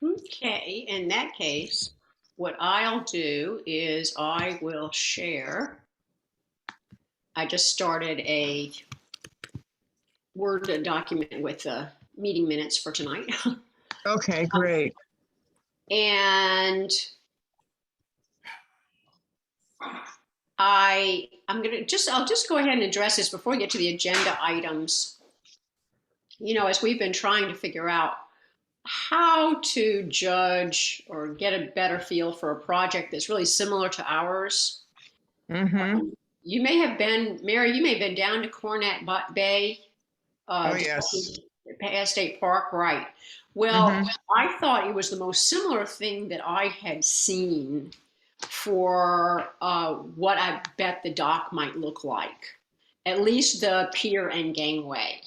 Okay, in that case, what I'll do is I will share. I just started a Word document with the meeting minutes for tonight. Okay, great. And I'll just go ahead and address this before we get to the agenda items. As we've been trying to figure out how to judge or get a better feel for a project that's really similar to ours. Mm-hmm. You may have been, Mary, you may have been down to Cornet Bay, Oh, just yes. past State Park, right? Well, Mm-hmm. I thought it was the most similar thing that I had seen for what I bet the dock might look like, at least the pier and gangway.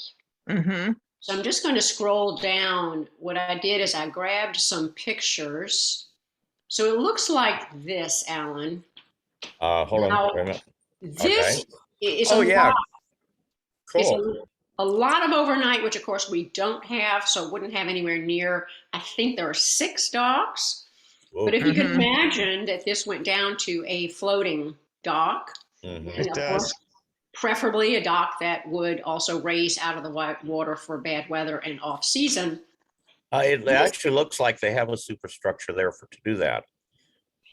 Mm-hmm. So I'm just going to scroll down. What I did is I grabbed some pictures. So it looks like this, Alan. Hold on. Now, Wait a minute. Okay. this is a Oh yeah, lot. It's cool. a lot of overnight, which of course we don't have, so wouldn't have anywhere near. I think there are 6 docks. But Whoa. if you could Mm-hmm. imagine that this went down to a floating dock, Hmm. and It of course, does. preferably a dock that would also raise out of the water for bad weather and off season. It actually looks like they have a superstructure there to do that.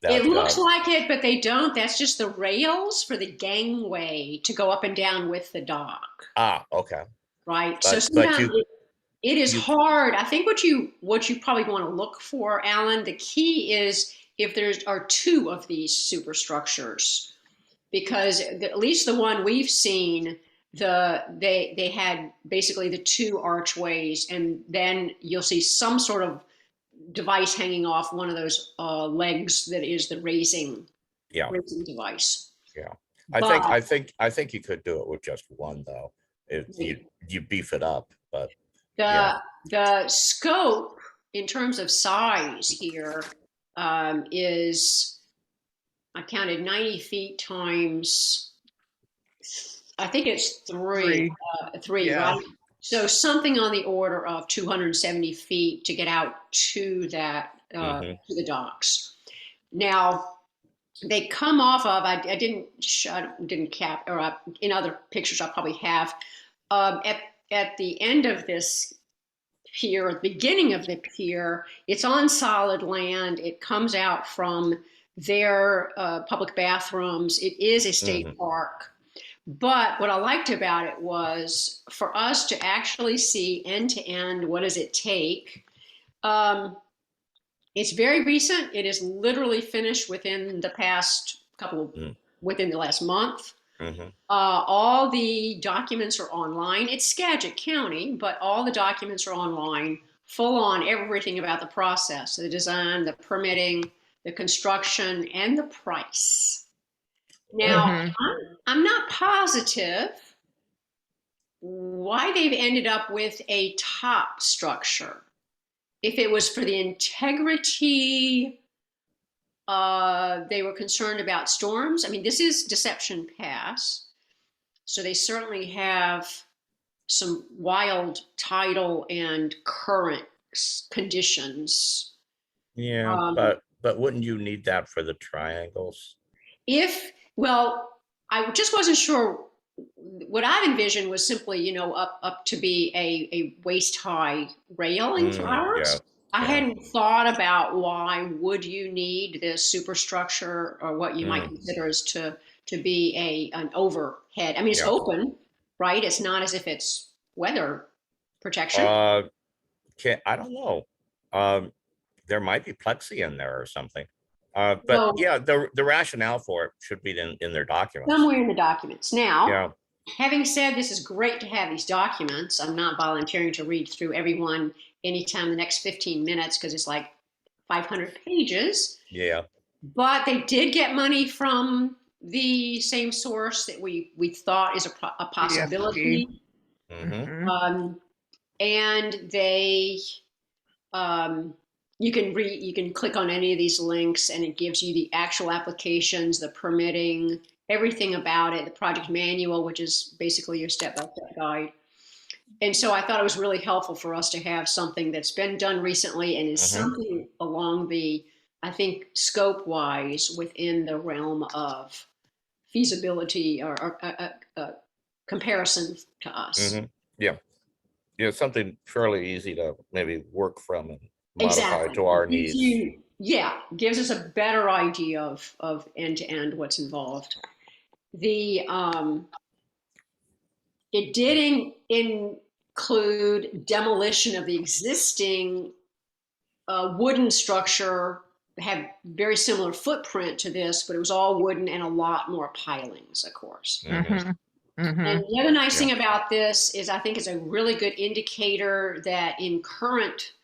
It That looks like it, but they don't. That's just the rails for the gangway to go up and down with the dock, okay. right? So But sometimes it is you hard. I think what you probably want to look for, Alan, the key is if there are 2 of these superstructures, because at least the one we've seen, they had basically the 2 archways, and then you'll see some sort of device hanging off one of those legs that is the yeah, raising device. yeah. But I think you could do it with just one though. You beef it up, but yeah. the the scope in terms of size here is, I counted 90 feet times, I think it's three, 3. three, Yeah. right? So something on the order of 270 feet to get out to that Hmm. to the docks. Now they come off of. I didn't cap, or in other pictures I probably have, at the end of this pier, at the beginning of the pier. It's on solid land. It comes out from their public bathrooms. It is a state Hmm. park. But what I liked about it was for us to actually see end to end, what does it take? Um, it's very recent. It is literally finished within the past within the last month. Hmm. All the documents are online. It's Skagit County, but all the documents are online, full on everything about the process, the design, the permitting, the construction, and the price. Now, Mm-hmm. I'm not positive why they've ended up with a top structure. If it was for the integrity, they were concerned about storms. I mean, this is Deception Pass, so they certainly have some wild tidal and current conditions. Yeah, Um, but wouldn't you need that for the triangles? if well, I just wasn't sure. What I envisioned was simply, up to be a waist high railing for Yeah, ours. I yeah. hadn't thought about why would you need this superstructure, or what you might Mm, consider as to be an overhead. I mean, it's yeah. open, right? It's not as if it's weather protection. Uh, I don't know. Um, there might be plexi in there or something. But So yeah, the rationale for it should be in their documents. somewhere in the documents. Now, Yeah. having said this is great to have these documents, I'm not volunteering to read through every one anytime the next 15 minutes because it's like 500 pages. Yeah. But they did get money from the same source that we thought is a CFP. possibility. Hmm. Mm-hmm. Um, and they um, you can click on any of these links and it gives you the actual applications, the permitting, everything about it, the project manual, which is basically your step-by-step guide. And so I thought it was really helpful for us to have something that's been done recently and is Mhm. something along the, I think, scope wise within the realm of feasibility or comparison to us. Mhm. Yeah, yeah, something fairly easy to maybe work from and modify Exactly. to our Gives needs. you, yeah, gives us a better idea of end to end what's involved. The it did include demolition of the existing wooden structure, had very similar footprint to this, but it was all wooden and a lot more pilings, of course. Mhm. And Mhm. the other nice Yeah. thing about this is I think it's a really good indicator that in current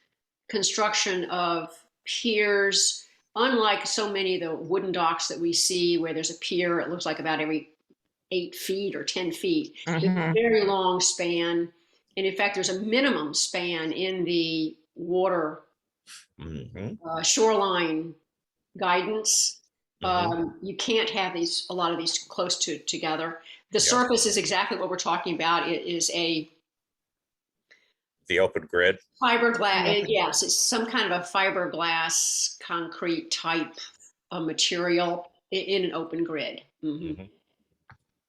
construction of piers, unlike so many of the wooden docks that we see where there's a pier, it looks like about every 8 feet or 10 feet. There's a Mhm. very long span. And in fact, there's a minimum span in the water Mhm. shoreline guidance. Mhm. You can't have a lot of these close together. The Yeah, surface is exactly what we're talking about. It is a the open grid. fiberglass. Yeah. Yes, it's some kind of a fiberglass concrete type of material in an open grid. Mhm.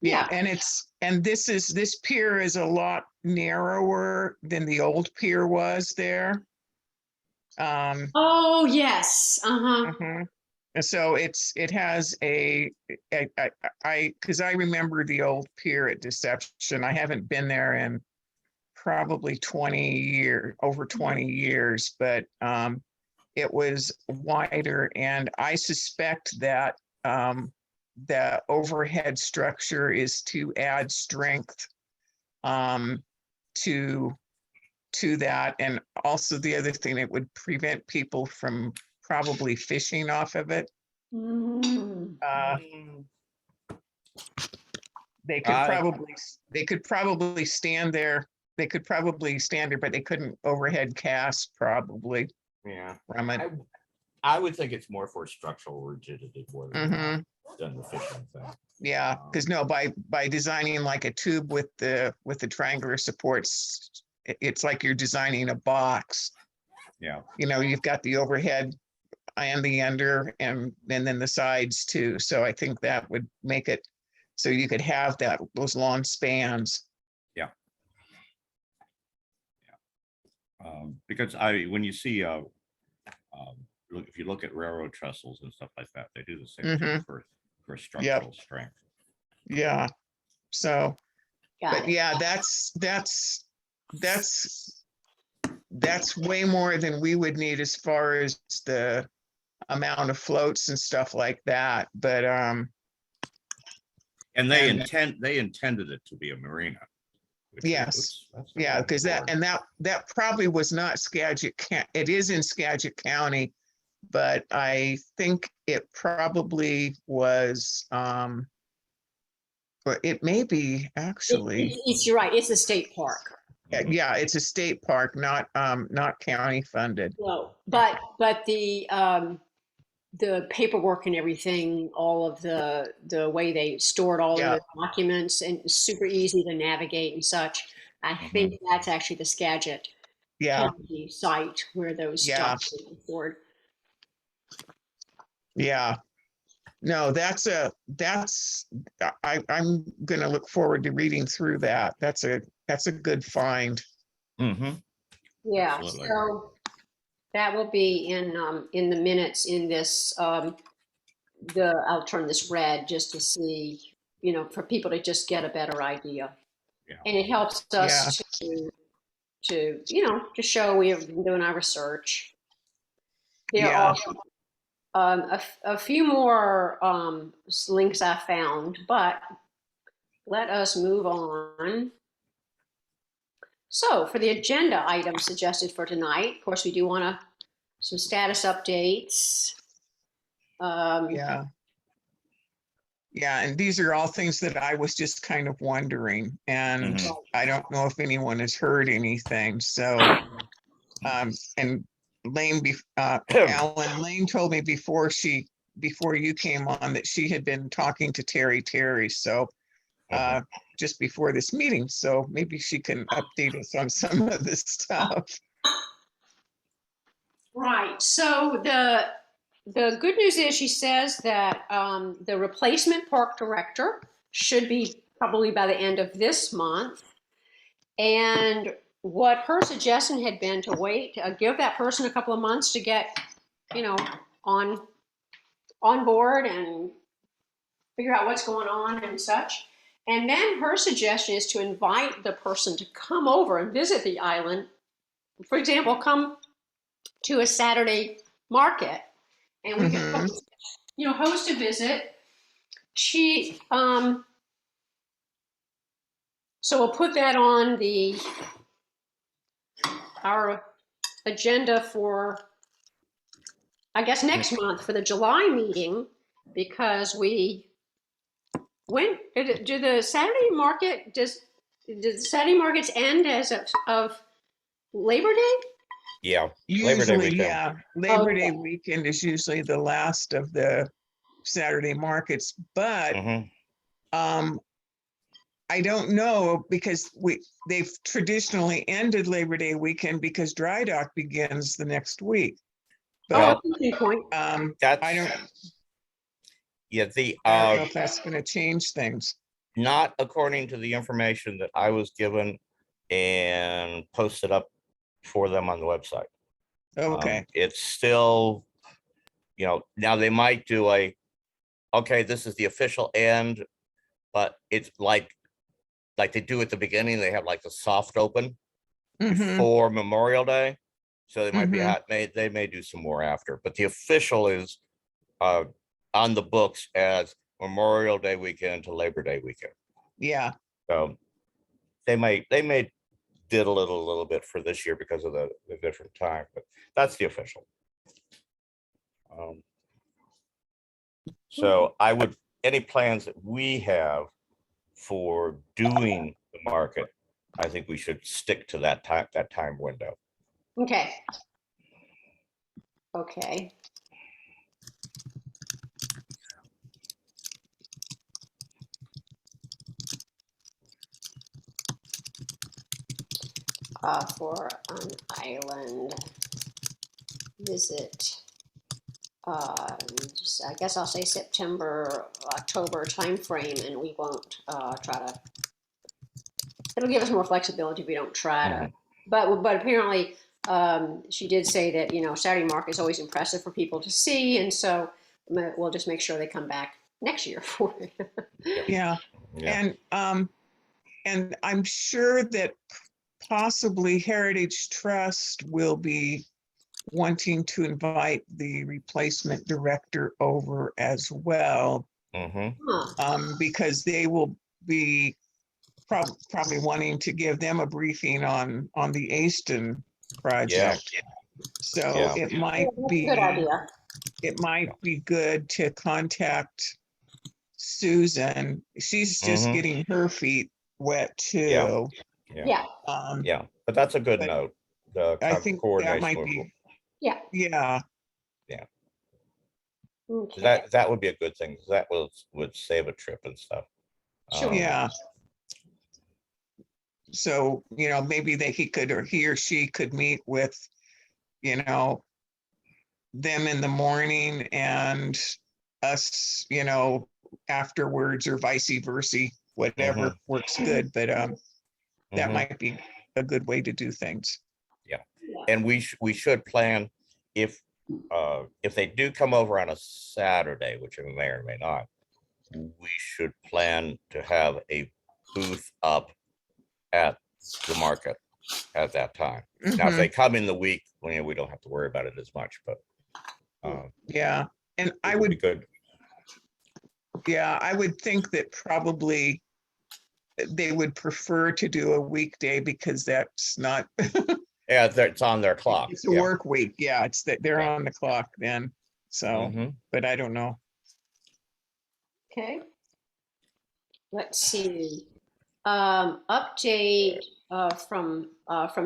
Yeah, Yeah. and this pier is a lot narrower than the old pier was there. Oh, yes. Uh-huh. Mhm. And so it has because I remember the old pier at Deception. I haven't been there in probably 20 years, but it was wider, and I suspect that the overhead structure is to add strength um, to that, and also the other thing, it would prevent people from probably fishing off of it. Mm. Uh, Mm. they could I probably they could probably stand there. They could probably stand there, but they couldn't overhead cast probably yeah. from it. I would think it's more for structural rigidity more Mhm. than the fishing thing. Yeah, because no, by designing like a tube with the triangular supports, it's like you're designing a box. Yeah. You know, you've got the overhead and the under, and then the sides too. So I think that would make it so you could have those long spans. Because when you see look, if you look at railroad trestles and stuff like that, they do the same thing Mhm. for structural strength. Yeah. So, Got but it. yeah, that's way more than we would need as far as the amount of floats and stuff like that. But And they And- intended it to be a marina. which is- Yes. oops, that's the yeah, wrong because board. that probably was not Skagit. It is in Skagit County, but I think it probably was. But it may be actually. You're right. It's a state park. Mhm. Yeah, it's a state park, not county funded. No, but the paperwork and everything, all of the way they stored all of Yeah. the documents and it's super easy to navigate and such. I think that's actually the Skagit Yeah, County site where those Yeah. documents are stored. yeah. No, I'm gonna look forward to reading through that. That's a good find. Mhm. Yeah, Absolutely. so that will be in the minutes in this I'll turn this red just to see, for people to just get a better idea. Yeah. And it helps us to show we have been doing our research. There Yeah. are a few more links I found, but let us move on. So for the agenda items suggested for tonight, of course, we do want some status updates. Yeah. Yeah, and these are all things that I was just kind of wondering, and Mhm. I don't know if anyone has heard anything. So, and Alan Lane told me before you came on that she had been talking to Terry. So just before this meeting, so maybe she can update us on some of this stuff. Right. So the good news is she says that the replacement park director should be probably by the end of this month. And what her suggestion had been to wait, give that person a couple of months to get, you know, on board and figure out what's going on and such. And then her suggestion is to invite the person to come over and visit the island. For example, come to a Saturday market, and we can Mhm. host a visit. She so we'll put that on our agenda for, I guess, next month for the July meeting, because do the Saturday market, do the Saturday markets end as of Labor Day? Yeah, Labor Day Usually, weekend. yeah, Labor Okay. Day weekend is usually the last of the Saturday markets, but Mhm. I don't know, because they've traditionally ended Labor Day weekend because Dry Dock begins the next week. Oh, But that's a good point. That's, I don't know if that's going to change things. not according to the information that I was given and posted up for them on the website. Okay. It's still, now they might do okay, this is the official end, but it's like they do at the beginning, they have like the soft open Mhm. before Memorial Day. So they might Mhm. they may do some more after, but the official is on the books as Memorial Day weekend to Labor Day weekend. Yeah. So they may diddle it a little bit for this year because of the different time, but that's the official. So any plans that we have for doing the market, I think we should stick to that time window. Okay. Okay. For an island visit. I guess I'll say September, October timeframe, and we won't try to. It'll give us more flexibility if we don't try to. But apparently, she did say that Saturday market is always impressive for people to see, and so we'll just make sure they come back next year for it. Yeah. Yeah. And I'm sure that possibly Heritage Trust will be wanting to invite the replacement director over as well, Mm-hmm. because they will be probably wanting to give them a briefing on the Aston project. So Yeah. it might be Good idea. it might be good to contact Susan. She's just Mhm. getting her feet wet Yeah. too. Yeah. Yeah, but that's a good But note. The I think that coordination might with, be, Yeah. yeah, Okay. that would be a good thing. That would save a trip and stuff. Sure. yeah. So, maybe he or she could meet with, them in the morning and us, afterwards, or vice versa, whatever Mhm. works good. But that Mhm. might be a good way to do things. Yeah, and we should plan if they do come over on a Saturday, which we may or may not. We should plan to have a booth up at the market at that time. Now, if Mhm. they come in the week, we don't have to worry about it as much, but Yeah. And it I would be would, good. yeah, I would think that probably they would prefer to do a weekday, because that's not, Yeah, it's on their clock. it's a Yeah. work week. Yeah, it's that they're Yeah. on the clock then. So, Mhm. but I don't know. Okay. Let's see. Update from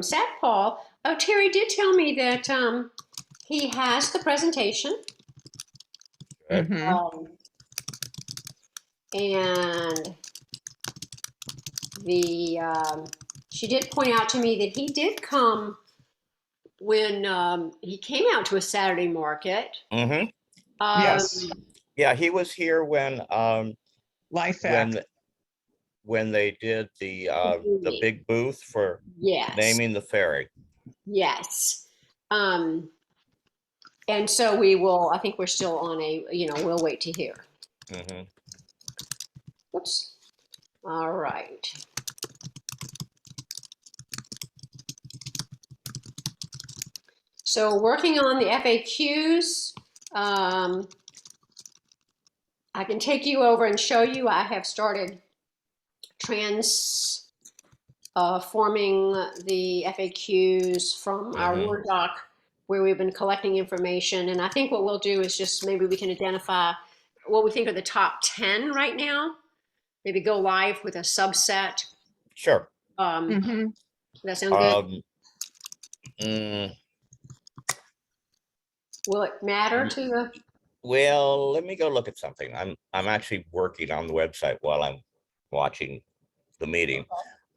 Sat Paul. Oh, Terry did tell me that he has the presentation, Good. Mhm. and she did point out to me that he did come when he came out to a Saturday market. Hmm. Yes. Yeah, he was here Life Act. when they did the big booth for Yes, naming the ferry. yes. And so I think we're still on we'll wait to hear. Hmm. Oops. All right. So working on the FAQs, I can take you over and show you. I have started forming the FAQs from our Mhm. Word doc where we've been collecting information. And I think what we'll do is just maybe we can identify what we think are the top 10 right now. Maybe go live with a subset. Sure. Mhm. That sound good? Mm, Will it matter y- to the? well, let me go look at something. I'm actually working on the website while I'm watching the meeting.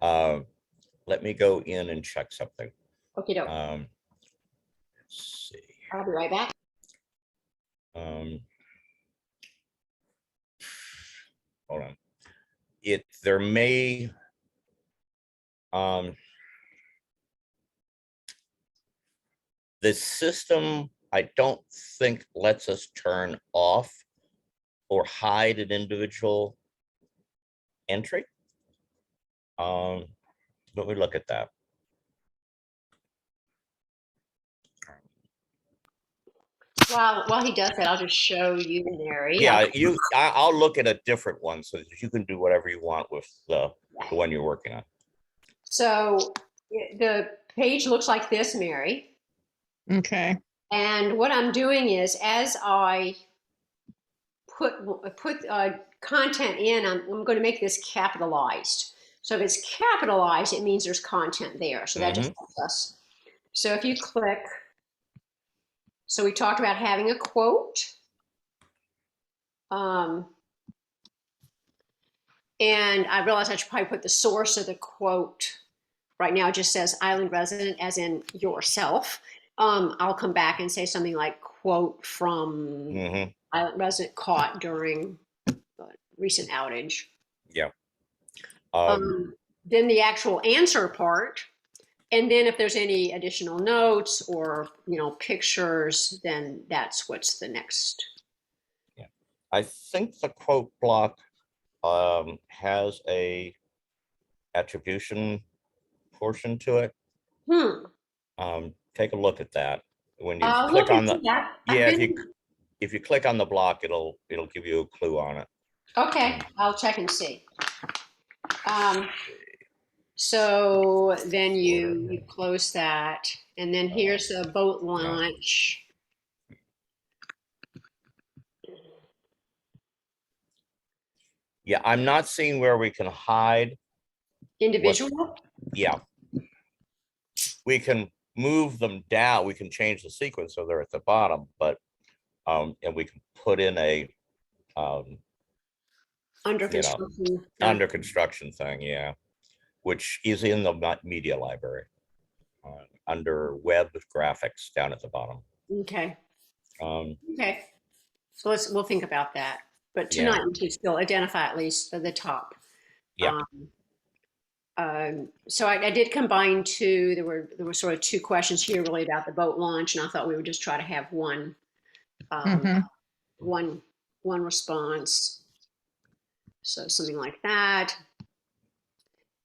Uh, Let me go in and check something. Okay, doke. Let's see. I'll be right back. Um, Hold on. There may the system, I don't think lets us turn off or hide an individual entry. But we look at that. While he does that, I'll just show you, Mary. Yeah, I'll look at a different one so that you can do whatever you want with the one you're working on. So the page looks like this, Mary. Okay. And what I'm doing is, as I put content in, I'm going to make this capitalized. So if it's capitalized, it means there's content there. So that just Mhm. helps us. So if you click, so we talked about having a quote. And I realized I should probably put the source of the quote. Right now it just says island resident, as in yourself. I'll come back and say something like quote from Mhm. island resident caught during a recent outage. Yeah. Then the actual answer part. And then if there's any additional notes or, pictures, then that's what's the next. Yeah. I think the quote block has a attribution portion to it. Take a look at that. When you I'll click look on into the, that. I've yeah, been if you click on the block, it'll give you a clue on it. okay. I'll check and see. So then you close that, and then here's a boat launch. Yeah, I'm not seeing where we can hide what's, Individual? yeah. We can move them down. We can change the sequence so they're at the bottom, but and we can put in a Under you know, construction. under construction thing, yeah, which is in the media library under web graphics down at the bottom. Okay. Um, Okay. So we'll think about that. But yeah, tonight we should still identify at least the top. yeah, So I did combine two. There were sort of two questions here really about the boat launch, and I thought we would just try to have Mhm. one response. So something like that.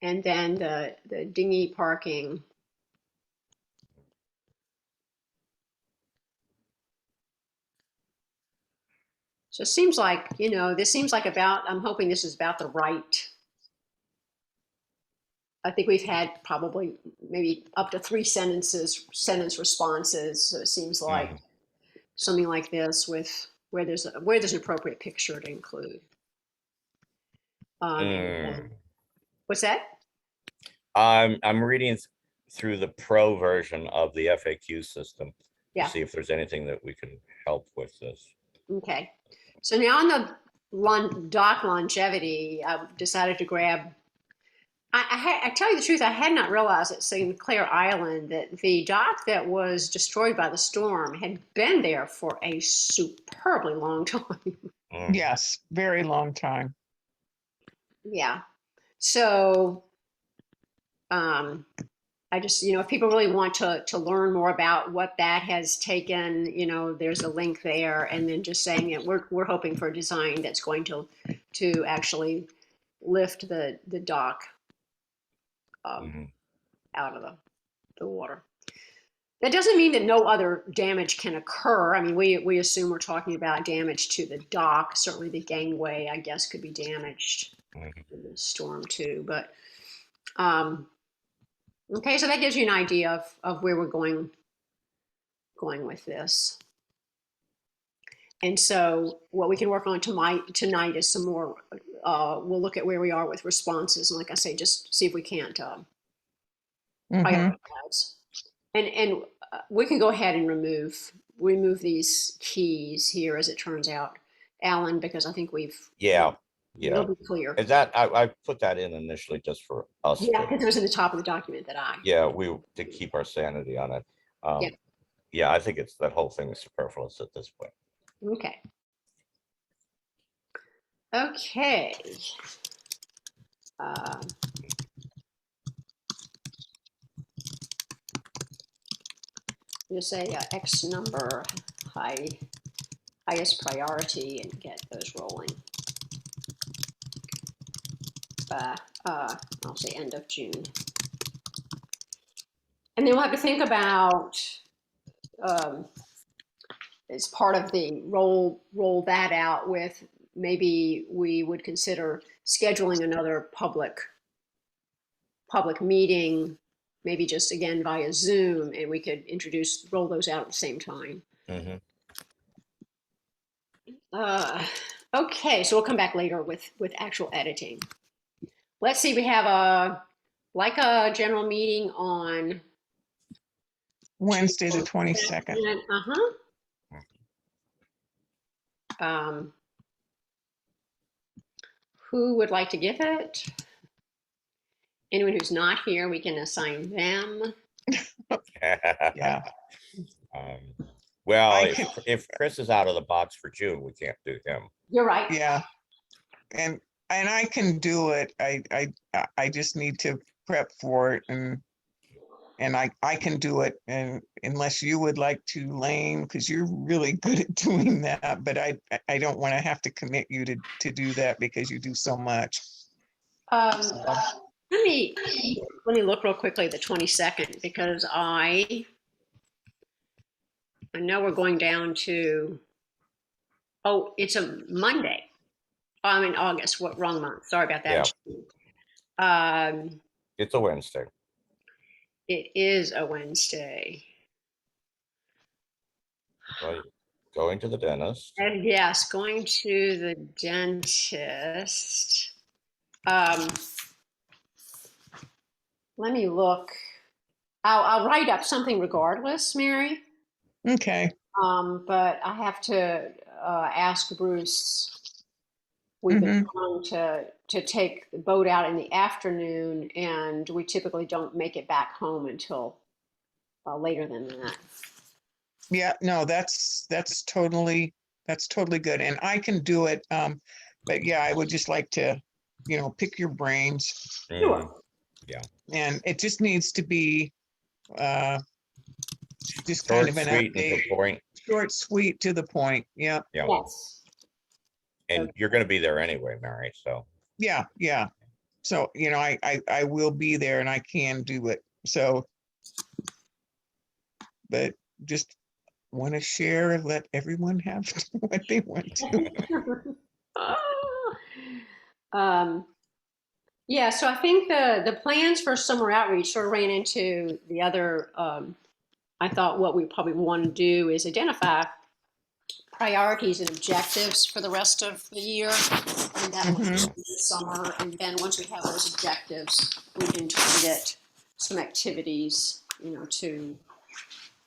And then the dinghy parking. So it seems like, this seems like I'm hoping this is about the right. I think we've had probably maybe up to 3 sentence responses. So it seems like mhm. something like this with where there's an appropriate picture to include. Mm. What's that? I'm reading through the pro version of the FAQ system to Yeah. see if there's anything that we can help with this. Okay. So now on the dock longevity, I decided to grab I tell you the truth, I had not realized at St. Clair Island that the dock that was destroyed by the storm had been there for a superbly long time. Mm, Yes, very long time. Yeah. So, um, I just, if people really want to learn more about what that has taken, there's a link there, and then just saying that we're hoping for a design that's going to actually lift the dock um, mhm. out of the water. That doesn't mean that no other damage can occur. I mean, we assume we're talking about damage to the dock. Certainly, the gangway, I guess, could be damaged Mhm. in the storm too. But okay, so that gives you an idea of where we're going with this. And so, what we can work on tonight is some more. We'll look at where we are with responses, and like I say, just see if we can't Hmm. prioritize. And we can go ahead and remove these keys here, as it turns out, Alan, because I think Yeah, yeah. it'll be clear. Is that, I put that in initially just for us Yeah, to, because it was in the top of the document that I. yeah, to keep our sanity on it. Yeah. Yeah, I think that whole thing is superfluous at this point. Okay. Okay. Uh, just say X number highest priority and get those rolling. I'll say end of June. And then we'll have to think about, as part of the roll that out with, maybe we would consider scheduling another public meeting, maybe just again via Zoom, and we could roll those out at the same time. Mhm. Okay, so we'll come back later with actual editing. Let's see, we have a general meeting on Wednesday, the 22nd. Uh-huh. Um, who would like to give it? Anyone who's not here, we can assign them. Yeah, Well, I can, if Chris is out of the box for June, we can't do him. You're right. yeah. And I can do it. I just need to prep for it, and I can do it, and unless you would like to, Lane, because you're really good at doing that, but I don't want to have to commit you to do that because you do so much. So, Let me look real quickly at the 22nd, because I know we're going down to, it's a Monday. I'm in August. What, wrong month? Sorry about that. It's a Wednesday. It is a Wednesday. Well, going to the dentist. And yes, going to the dentist. Let me look. I'll write up something regardless, Mary. okay, But I have to ask Bruce. We've been trying to take the boat out in the afternoon, and we typically don't make it back home until later than that. yeah, no, that's totally good, and I can do it. But yeah, I would just like to, pick your brains, Mhm. and it just needs to be just Short, kind of an sweet, and to update, the point. short, sweet, to the point. Yeah, Yeah. Yes. And you're going to be there anyway, Mary. So yeah. So, I will be there and I can do it. So, but just want to share, let everyone have what they want to. Yeah, so I think the plans for summer outreach sort of ran into the other. I thought what we probably want to do is identify priorities and objectives for the rest of the year, and that will Mhm. be the summer. And then once we have those objectives, we can target some activities, to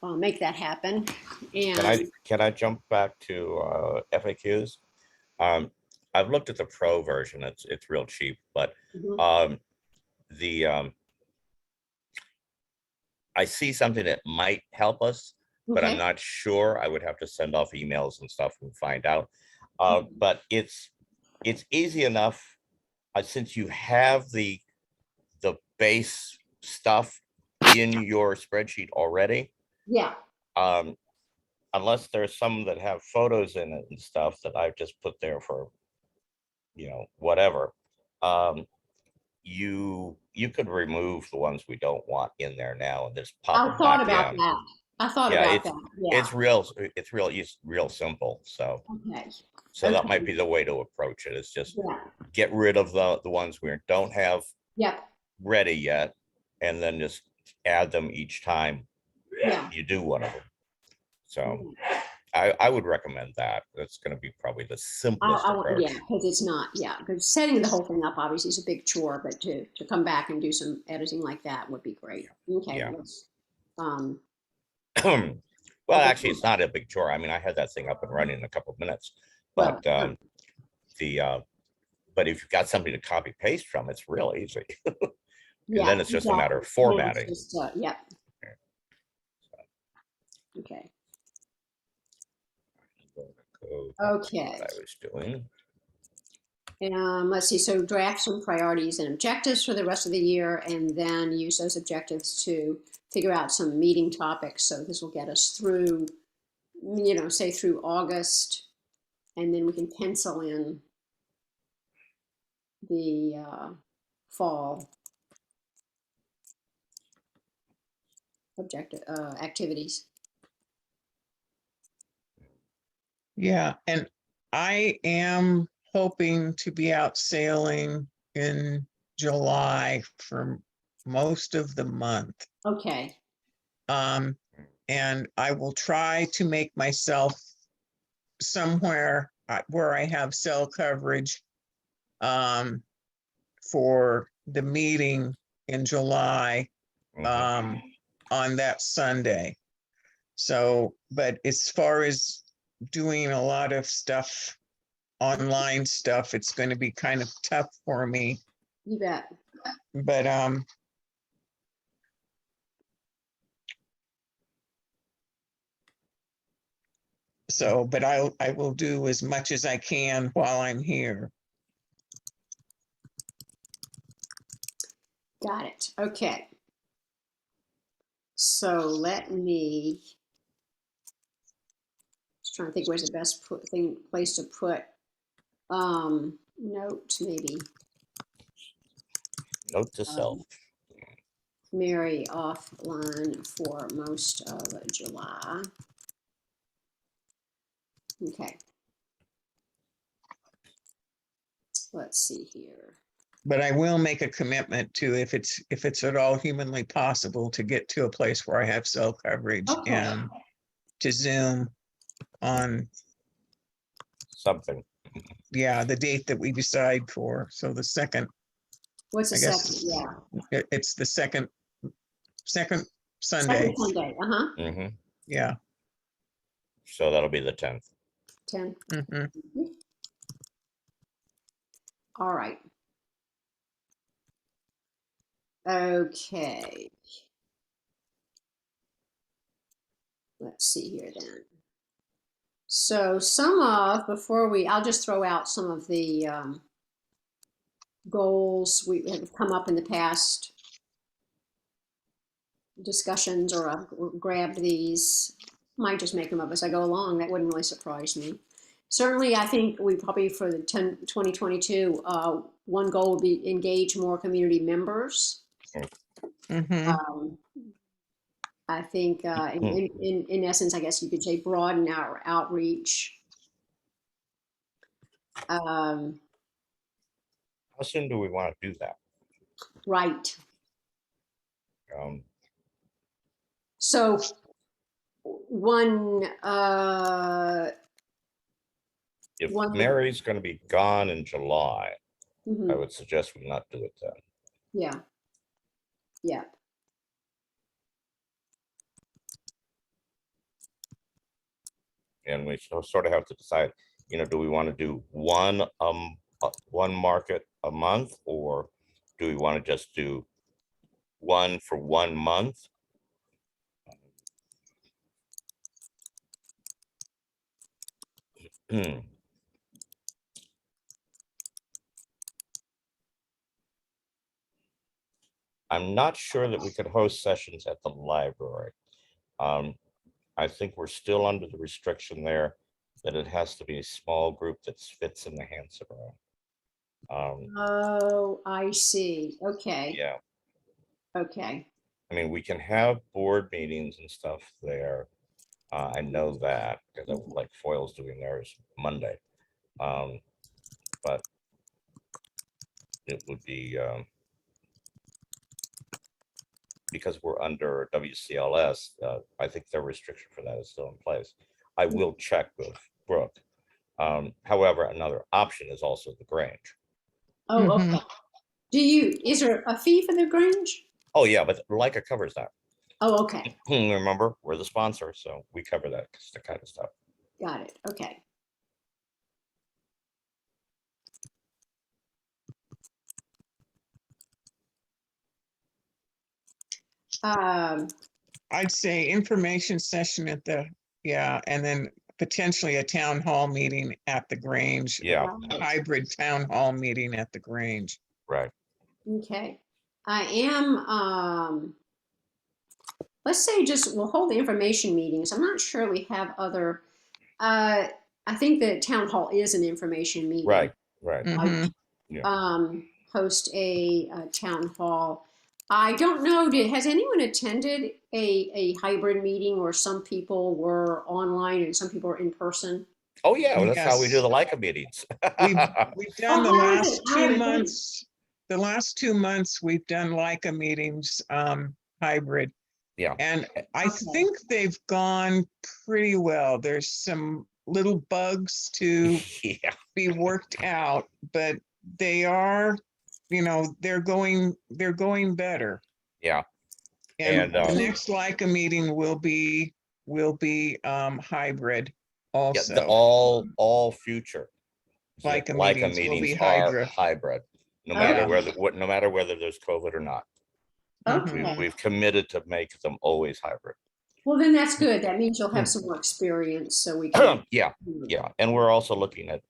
make that happen. And can I jump back to FAQs? I've looked at the pro version. It's real cheap, but Mhm. um, the, I see something that might help us, but I'm Okay. not sure. I would have to send off emails and stuff and find out. But it's easy enough, since you have the base stuff in your spreadsheet already. Yeah. Unless there's some that have photos in it and stuff that I've just put there for, whatever. You could remove the ones we don't want in there now and just pop I them thought back about in. that. I thought Yeah, about that. Yeah. real simple. So Okay. that might Okay. be the way to approach it. It's just Yeah. get rid of the ones we don't have Yep. ready yet, and then just add them each time Yeah. you do one of them. So Yeah. I would recommend that. That's going to be probably the simplest approach. Yeah, because it's not, yeah, because setting the whole thing up obviously is a big chore, but to come back and do some editing like that would be great. Okay. Yeah. Um, Well, okay. actually, it's not a big chore. I mean, I had that thing up and running in a couple of minutes, Well, but but if you've got something to copy paste from, it's real easy. And yeah, then it's just a matter of exactly. Then formatting. it's just, yeah. Okay. Okay. What I was doing. Let's see. So draft some priorities and objectives for the rest of the year, and then use those objectives to figure out some meeting topics. So this will get us through, say through August, and then we can pencil in the fall objective activities. Yeah, and I am hoping to be out sailing in July for most of the month. Okay. And I will try to make myself somewhere where I have cell coverage for the meeting in July Mhm. on that Sunday. So, but as far as doing a lot of stuff, online stuff, it's going to be kind of tough for me. You bet. But so, but I will do as much as I can while I'm here. Got it. Okay. So let me just trying to think where's the best place to put note maybe. Note to self. Mary offline for most of July. Okay. Let's see here. But I will make a commitment to, if it's at all humanly possible, to get to a place where I have cell coverage Okay. and to Zoom on, Something. yeah, the date that we decide for. So the second, What's the I guess second? Yeah. it's the second Sunday. Second Sunday. Uh-huh. Hmm. Yeah. So that'll be the 10th. 10. Mhm. All right. Okay. Let's see here then. So I'll just throw out some of the goals we have come up in the past discussions, or I've grabbed these. Might just make them up as I go along. That wouldn't really surprise me. Certainly, I think we probably for the 2022, one goal would be engage more community members. Mhm. I think in essence, I guess you could say broaden our outreach. How soon do we want to do that? Right. Um, So if one, Mary's going to be gone in July, mhm, I would suggest we not do it then. yeah, yeah. And we sort of have to decide, do we want to do one market a month, or do we want to just do one for 1 month? Hmm. I'm not sure that we could host sessions at the library. I think we're still under the restriction there that it has to be a small group that fits in the Hanson room. Oh, I see. Okay. Yeah, Okay. I mean, we can have board meetings and stuff there. I know that because like Foyle's doing theirs Monday. But it would be because we're under WCLS, I think their restriction for that is still in place. I will check with Brooke. However, another option is also the Grange. Oh, okay. Is there a fee for the Grange? Oh, yeah, but Leica covers that. Oh, okay. Remember, we're the sponsor, so we cover that kind of stuff. Got it. Okay. I'd say information session at the, yeah, and then potentially a town hall meeting at the Grange. Yeah, A hybrid town hall meeting at the Grange. right. Okay. I am, let's say we'll hold the information meetings. I'm not sure we have other, I think the town hall is an information meeting. Right. Mhm. Host a town hall. I don't know, has anyone attended a hybrid meeting where some people were online and some people were in person? Oh, yeah, well, that's how we do Yes. the Leica meetings. We've done the Oh, how is last it? How are 2 they? months. The last 2 months, we've done Leica meetings, hybrid. Yeah. And I Okay. think they've gone pretty well. There's some little bugs to Yeah, be worked out, but they are, they're going better. yeah. And And, the next Leica meeting will be hybrid yeah, also. all future Leica Leica meetings will meetings be are hybrid. hybrid, no Oh, matter yeah. no matter whether there's COVID or not. Okay. We've committed to make them always hybrid. Well, then that's good. That means you'll have some more experience, so we can. Yeah, and we're also looking at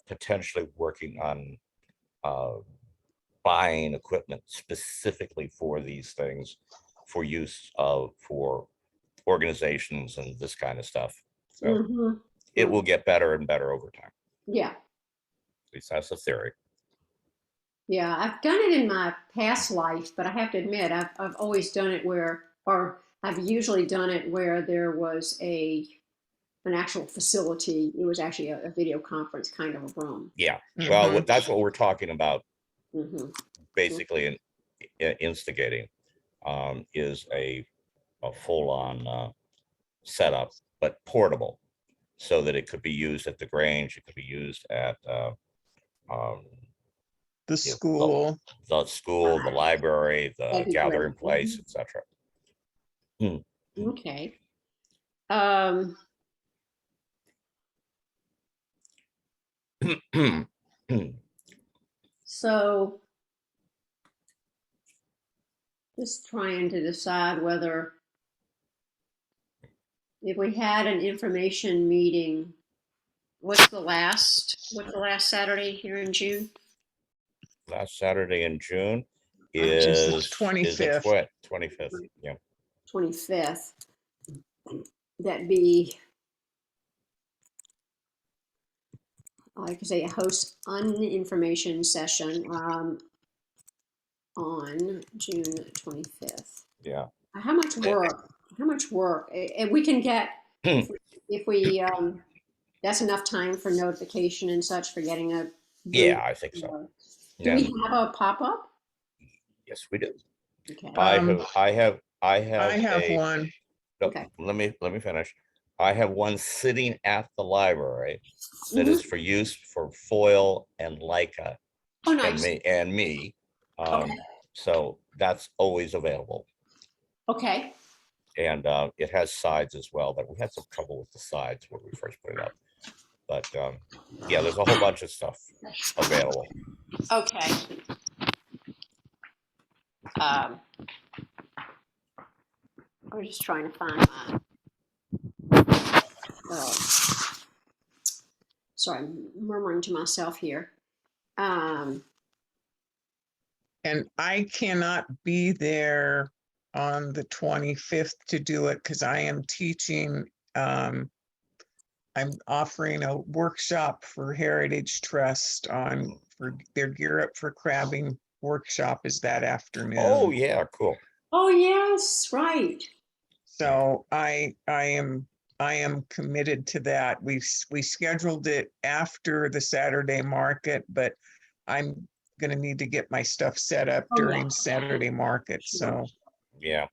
potentially working on buying equipment specifically for these things for use for organizations and this kind of stuff. So Mhm. it will get better and better over time. Yeah. At least that's the theory. Yeah, I've done it in my past life, but I have to admit, I've always done it or I've usually done it where there was an actual facility. It was actually a video conference kind of a room. Yeah, well, Mhm. that's what we're talking about, Hmm. basically instigating is a full-on setup, but portable, so that it could be used at the Grange, it could be used at The school. the school, the library, the That'd be gathering great. place, etc. Okay. Um, so just trying to decide whether if we had an information meeting, what's the last Saturday here in June? Last Saturday in June Which is the is 25th. 25th. Yeah, 25th. That'd be, like I say, host an information session on June 25th. yeah. How much work? How much work? And we can get if we that's enough time for notification and such for getting a Yeah, I think so. Do Yeah, we have a pop up? yes, we do. Okay. I have I have a, one. no, Okay. let me finish. I have one sitting at the library that is for use for Foil and Leica Oh, and nice. me. Okay. So that's always available. Okay. And it has sides as well, but we had some trouble with the sides when we first put it up. But yeah, there's a whole bunch of stuff available. Okay. I was just trying to find my, sorry, I'm murmuring to myself here. And I cannot be there on the 25th to do it because I am teaching. I'm offering a workshop for Heritage Trust for their Gear Up for Crabbing workshop is that afternoon. Oh, yeah, cool. Oh, yes, right. So I am committed to that. We scheduled it after the Saturday market, but I'm gonna need to get my stuff set up Oh, yeah. during Saturday market, Sure. so. Yeah.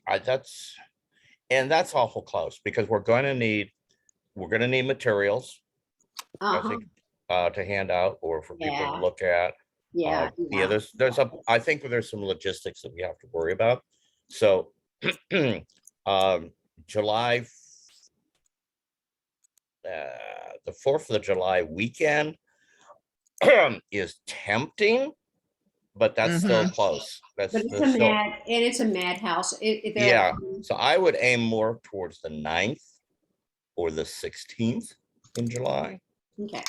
That's awful close because we're gonna need materials, I Uh-huh. think, to hand out or for people to Yeah. look at. Yeah. Yeah, I think there's some logistics that we have to worry about. So, July, the 4th of July weekend is tempting, but that's still Mhm. close. But it's That's still, it's a madhouse. yeah. So I would aim more towards the 9th or the 16th in July okay.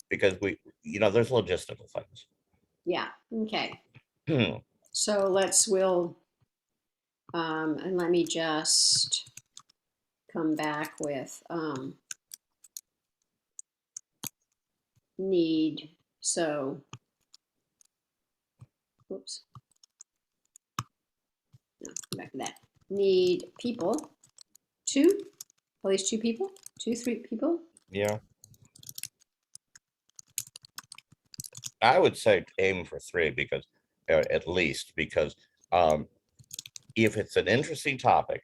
because there's logistical things. Yeah. Okay. Hmm. So and let me just come back with need. So, oops. No, come back to that. Need people. Two, at least two people. 3 people. Yeah. I would say aim for 3 because at least because if it's an interesting topic,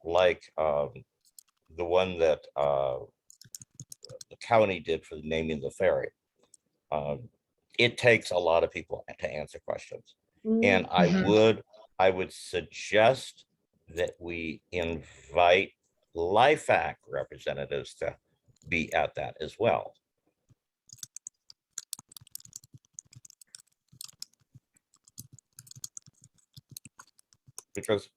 like the one that the county did for the naming the ferry, it takes a lot of people to answer questions. And Mhm. I would suggest that we invite LIFAC representatives to be at that as well. Because,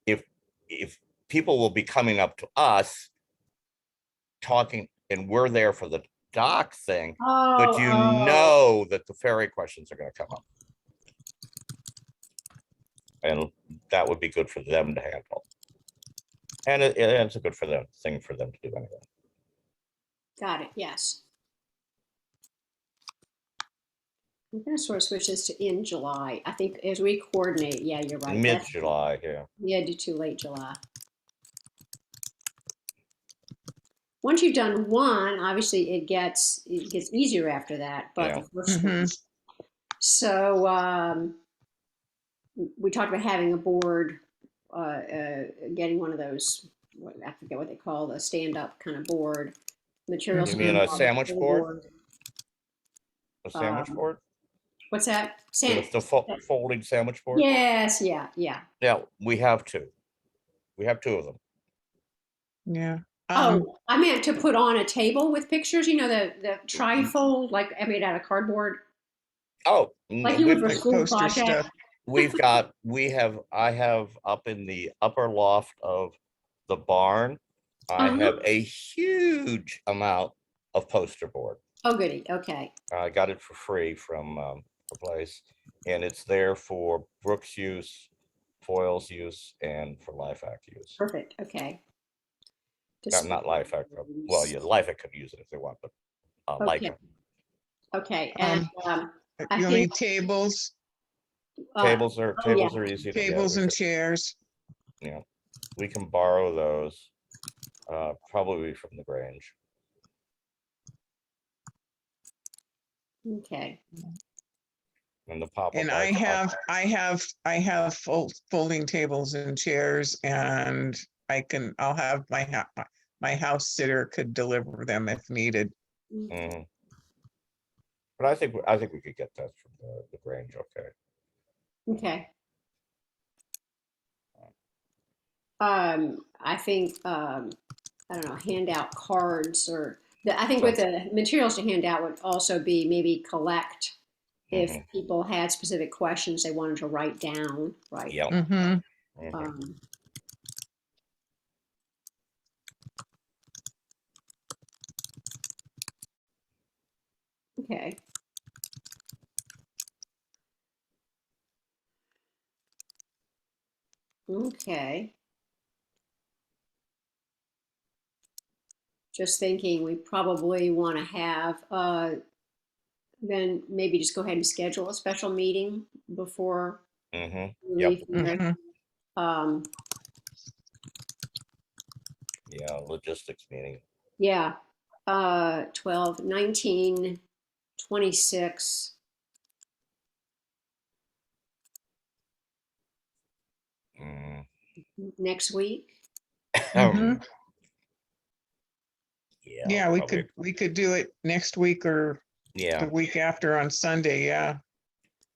if people will be coming up to us talking and we're there for the dock thing, but that the ferry questions are going to come up. And that would be good for them to handle. And it's a good thing for them to do anyway. Got it. Yes. I'm going to sort of switch this to in July. I think as we coordinate, yeah, you're right. Mid-July, yeah. Yeah, do too late July. Once you've done one, obviously it gets easier after that. But Yeah. the first one. So we talked about having a board, getting one of those. I forget what they call the stand-up kind of board materials. You mean a sandwich board? board. A sandwich board? What's that? The folding sandwich board? Yes, yeah. Yeah, we have 2. We have 2 of them. Yeah. Oh, I meant to put on a table with pictures. You know the trifold, like I made out of cardboard. Oh, Like you would for Like school poster project. stuff. I have up in the upper loft of the barn, I Uh-huh. have a huge amount of poster board. Oh, goody. Okay. I got it for free from the place, and it's there for Brooks use, Foils use, and for LIFAC use. Perfect. Okay. Not LIFAC. Well, yeah, LIFAC could use it if they want, but Okay. Leica. Okay. And I You'll think need tables, Tables yeah. are easy to get. tables and chairs. Yeah, we can borrow those, probably from the Grange. Okay. And the pop-up. And I have folding tables and chairs, and I'll have my house sitter could deliver them if needed. Mhm. But I think we could get that from the Grange. Okay. Okay. I think I don't know, hand out cards or I think with the materials to hand out would also be maybe collect if Mhm. people had specific questions they wanted to write down, right? Yep. Mm-hmm. Mhm. Um, okay. Okay. Just thinking we probably want to have, then maybe just go ahead and schedule a special meeting before Mhm. we Yep. leave here. Mm-hmm. Um, Yeah, logistics meeting. yeah, 12, 19, 26. Mm. Next week. Mm-hmm. Yeah, Yeah, probably. we could do it next week or Yeah, the week after on Sunday. Yeah.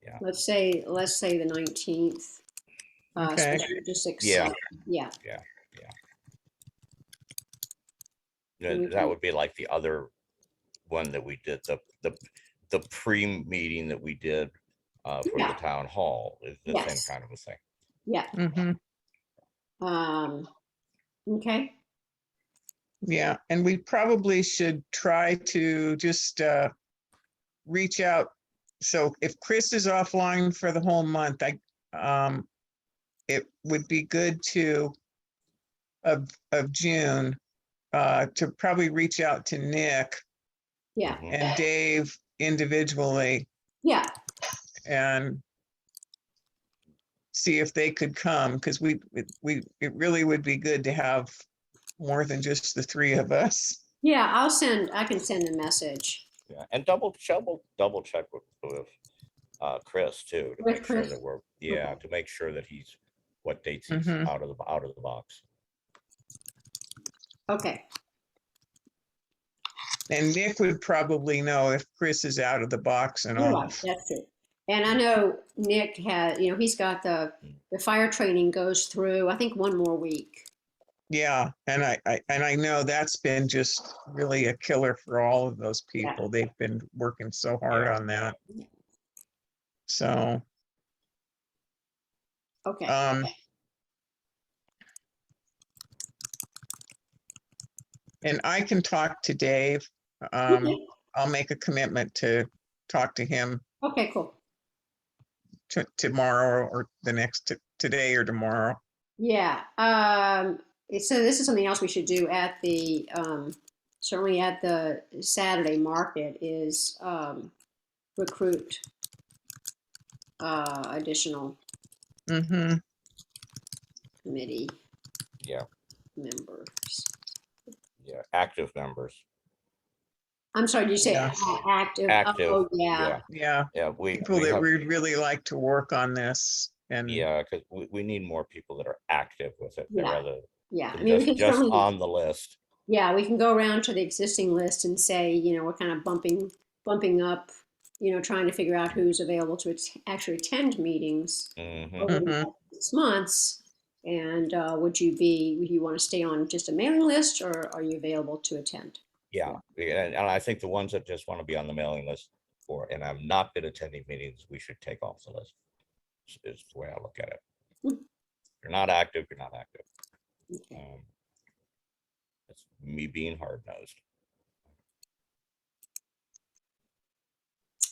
yeah, Let's say the 19th. Okay. Special logistics. yeah, Yeah. yeah, yeah. And we That can, would be like the other one that we did, the pre-meeting that we did for the yeah. town hall is the same Yes. kind of a thing. Yeah. Mm-hmm. Okay. Yeah. And we probably should try to just reach out. So if Chris is offline for the whole month, um it would be good to of June to probably reach out to Nick Yeah. Mhm. and Dave individually Yeah. and see if they could come because it really would be good to have more than just the three of us. Yeah. I can send a message Yeah, and double check with Chris too to with make sure Chris. that we're Okay. to make sure that he's what dates he's Hmm. out of the box. Okay. And Nick would probably know if Chris is out of the box and You're all. right. That's it. And I know Nick has, he's got the fire training goes through, I think, one more week. Yeah, and I know that's been just really a killer for all of those Yeah. people. They've been working so hard Yeah. on that. So, Okay. and I can talk to Dave. Okay. I'll make a commitment to talk to him Okay, cool. tomorrow or today or tomorrow. Yeah. So this is something else we should do at the certainly at the Saturday market is recruit additional Mm-hmm. committee Yeah, members. yeah, active members. I'm sorry, did you say Yeah. active? Active. Oh, yeah. Yeah, Yeah, people we that have, would really like to work on this and yeah, because we need more people that are active with it Yeah. rather Yeah. I than mean, we can just certainly, on the list. yeah, we can go around to the existing list and say, we're kind of bumping up, trying to figure out who's available to actually attend meetings Hmm. over the Mhm. next 6 months. And would you want to stay on just a mailing list or are you available to attend? Yeah, and I think the ones that just want to be on the mailing list and have not been attending meetings, we should take off the list. Is the way I look at it. Hmm. If you're not active, you're not active. Okay. That's me being hard nosed.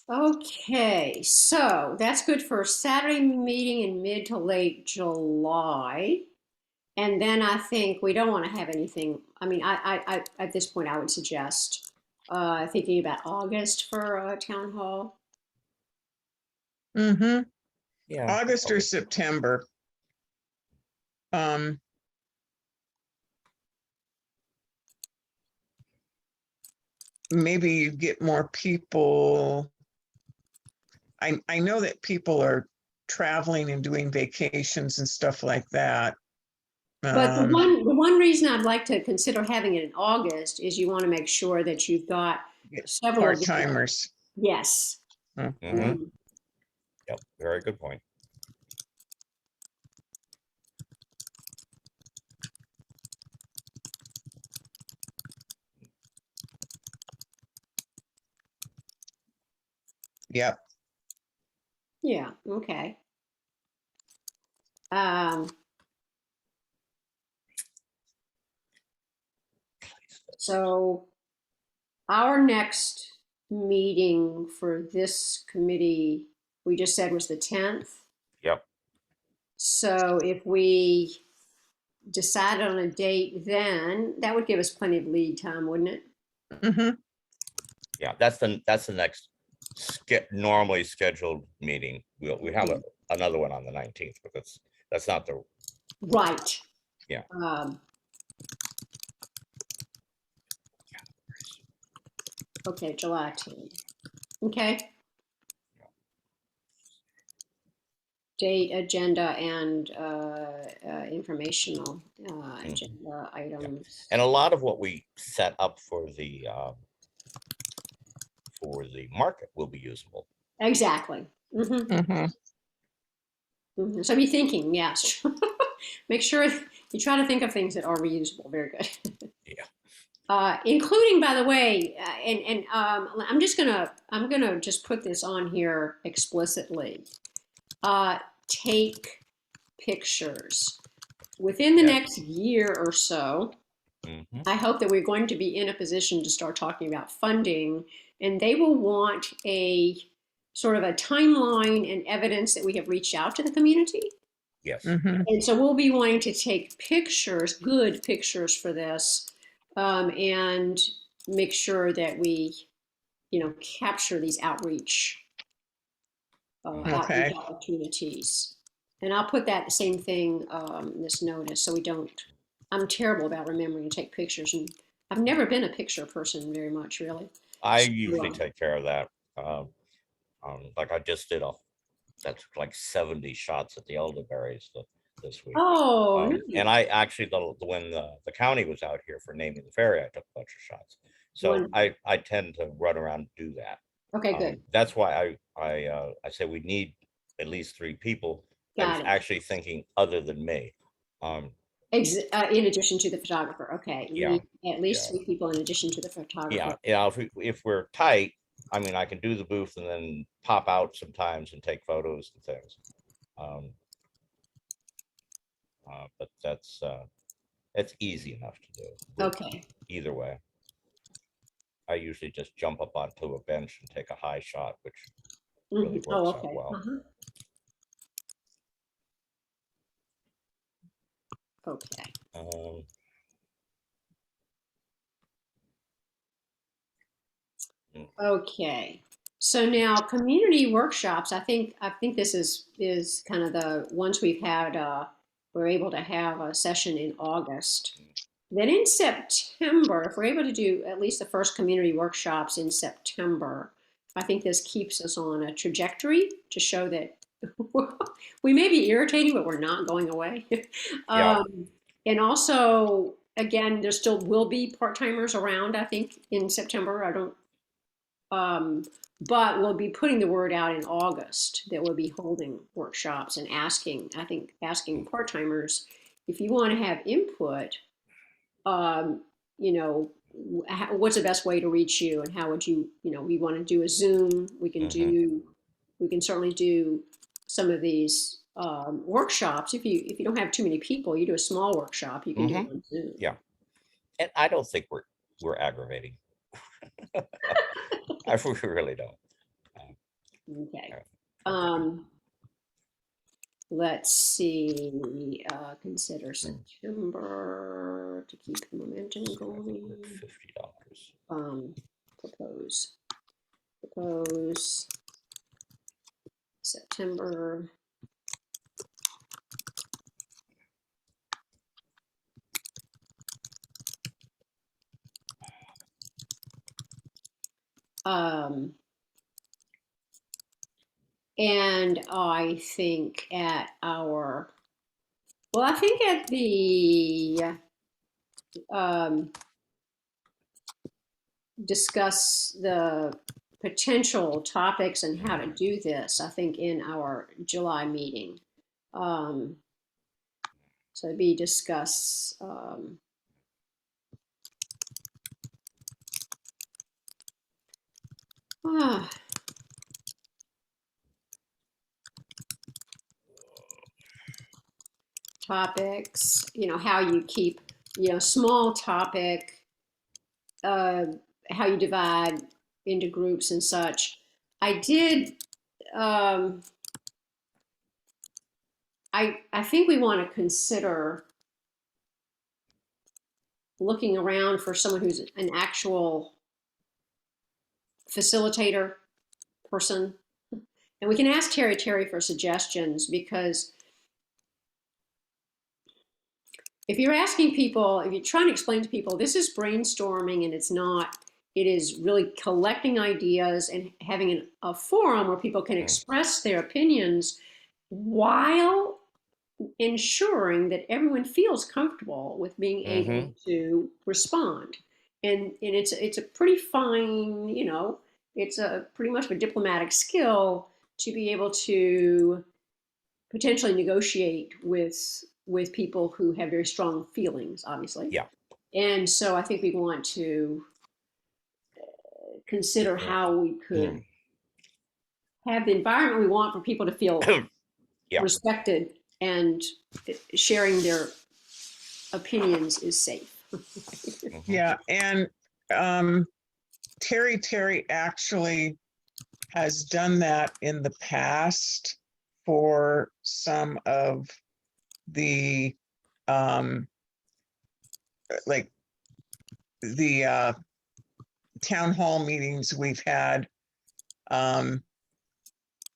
Okay, so that's good for a Saturday meeting in mid to late July. And then I think we don't want to have anything. I mean, I at this point, I would suggest thinking about August for town hall. Mm-hmm. Yeah. August or Okay. September. Um, maybe you get more people. I know that people are traveling and doing vacations and stuff like that. But the one reason I'd like to consider having it in August is you want to make sure that you've got several of the, Part-timers. yes. Hmm. Yep. Very good point. Yep. Yeah, okay. Um, so our next meeting for this committee, we just said was the 10th. Yep. So if we decided on a date then, that would give us plenty of lead time, wouldn't it? Hmm. Yeah, that's the next normally scheduled meeting. We have another one on the 19th, but that's not the, Right. Yeah. Okay, July 10th. Okay. Date, agenda, and informational agenda items. and a lot of what we set up for the market will be usable. Exactly. Hmm. So be thinking, yes. Make sure you try to think of things that are reusable. Very good. Yeah. Including, by the way, I'm gonna just put this on here explicitly. Take pictures within the Yeah. next year or so. Mhm. I hope that we're going to be in a position to start talking about funding, and they will want a sort of a timeline and evidence that we have reached out to the community. Yes. Hmm. And so we'll be wanting to take pictures, good pictures for this, and make sure that we, capture these outreach Okay. opportunities. And I'll put that same thing in this notice so we don't. I'm terrible about remembering to take pictures, and I've never been a picture person very much, really. I So, usually take care of that. Like I just did that's like 70 shots at the elderberries this week. oh, And nice. I actually, when the county was out here for naming the ferry, I took a bunch of shots. So Wonderful. I tend to run around and do that. Okay, good. That's why I say we need at least 3 people. I was Got it. actually thinking other than me. In addition to the photographer. Okay, we Yeah, need at least yeah, 3 people in addition to the yeah, photographer. yeah. If we're tight, I mean, I can do the booth and then pop out sometimes and take photos and things. But that's easy enough to do. Okay. Either way, I usually just jump up onto a bench and take a high shot, which really Oh, works out okay. well. Okay. Um, Okay. So now community workshops, I think this is kind of the ones we've had we're able to have a session in August. Then in September, if we're able to do at least the first community workshops in September, I think this keeps us on a trajectory to show that we may be irritating, but we're not going away. Yeah. And also, again, there still will be part-timers around, I think, in September. I don't but we'll be putting the word out in August that we'll be holding workshops and asking part-timers if you want to have input, um, what's the best way to reach you and how would you, we want to do a Zoom, we can certainly do some of these workshops. If you don't have too many people, you do a small workshop, you can do it on Zoom. Yeah. And I don't think we're aggravating. I really don't. Okay. Let's see, consider September to keep the momentum going. $50. Propose September. And I think at the discuss the potential topics and how to do this, I think in our July meeting. So it'd be discuss topics, how you keep, small topic, uh, how you divide into groups and such. I did, I think we want to consider looking around for someone who's an actual facilitator person. And we can ask Terry for suggestions, because if you're asking people, if you're trying to explain to people, this is brainstorming and it's not, it is really collecting ideas and having a forum where people can express their opinions while ensuring that everyone feels comfortable with being able to respond. And it's a pretty fine, it's a pretty much a diplomatic skill to be able to potentially negotiate with people who have very strong feelings, obviously. Yeah. And so I think we want to consider how we could have the environment we want for people to feel Yeah. respected, and sharing their opinions is safe. Yeah, and Terry actually has done that in the past for some of the like the town hall meetings we've had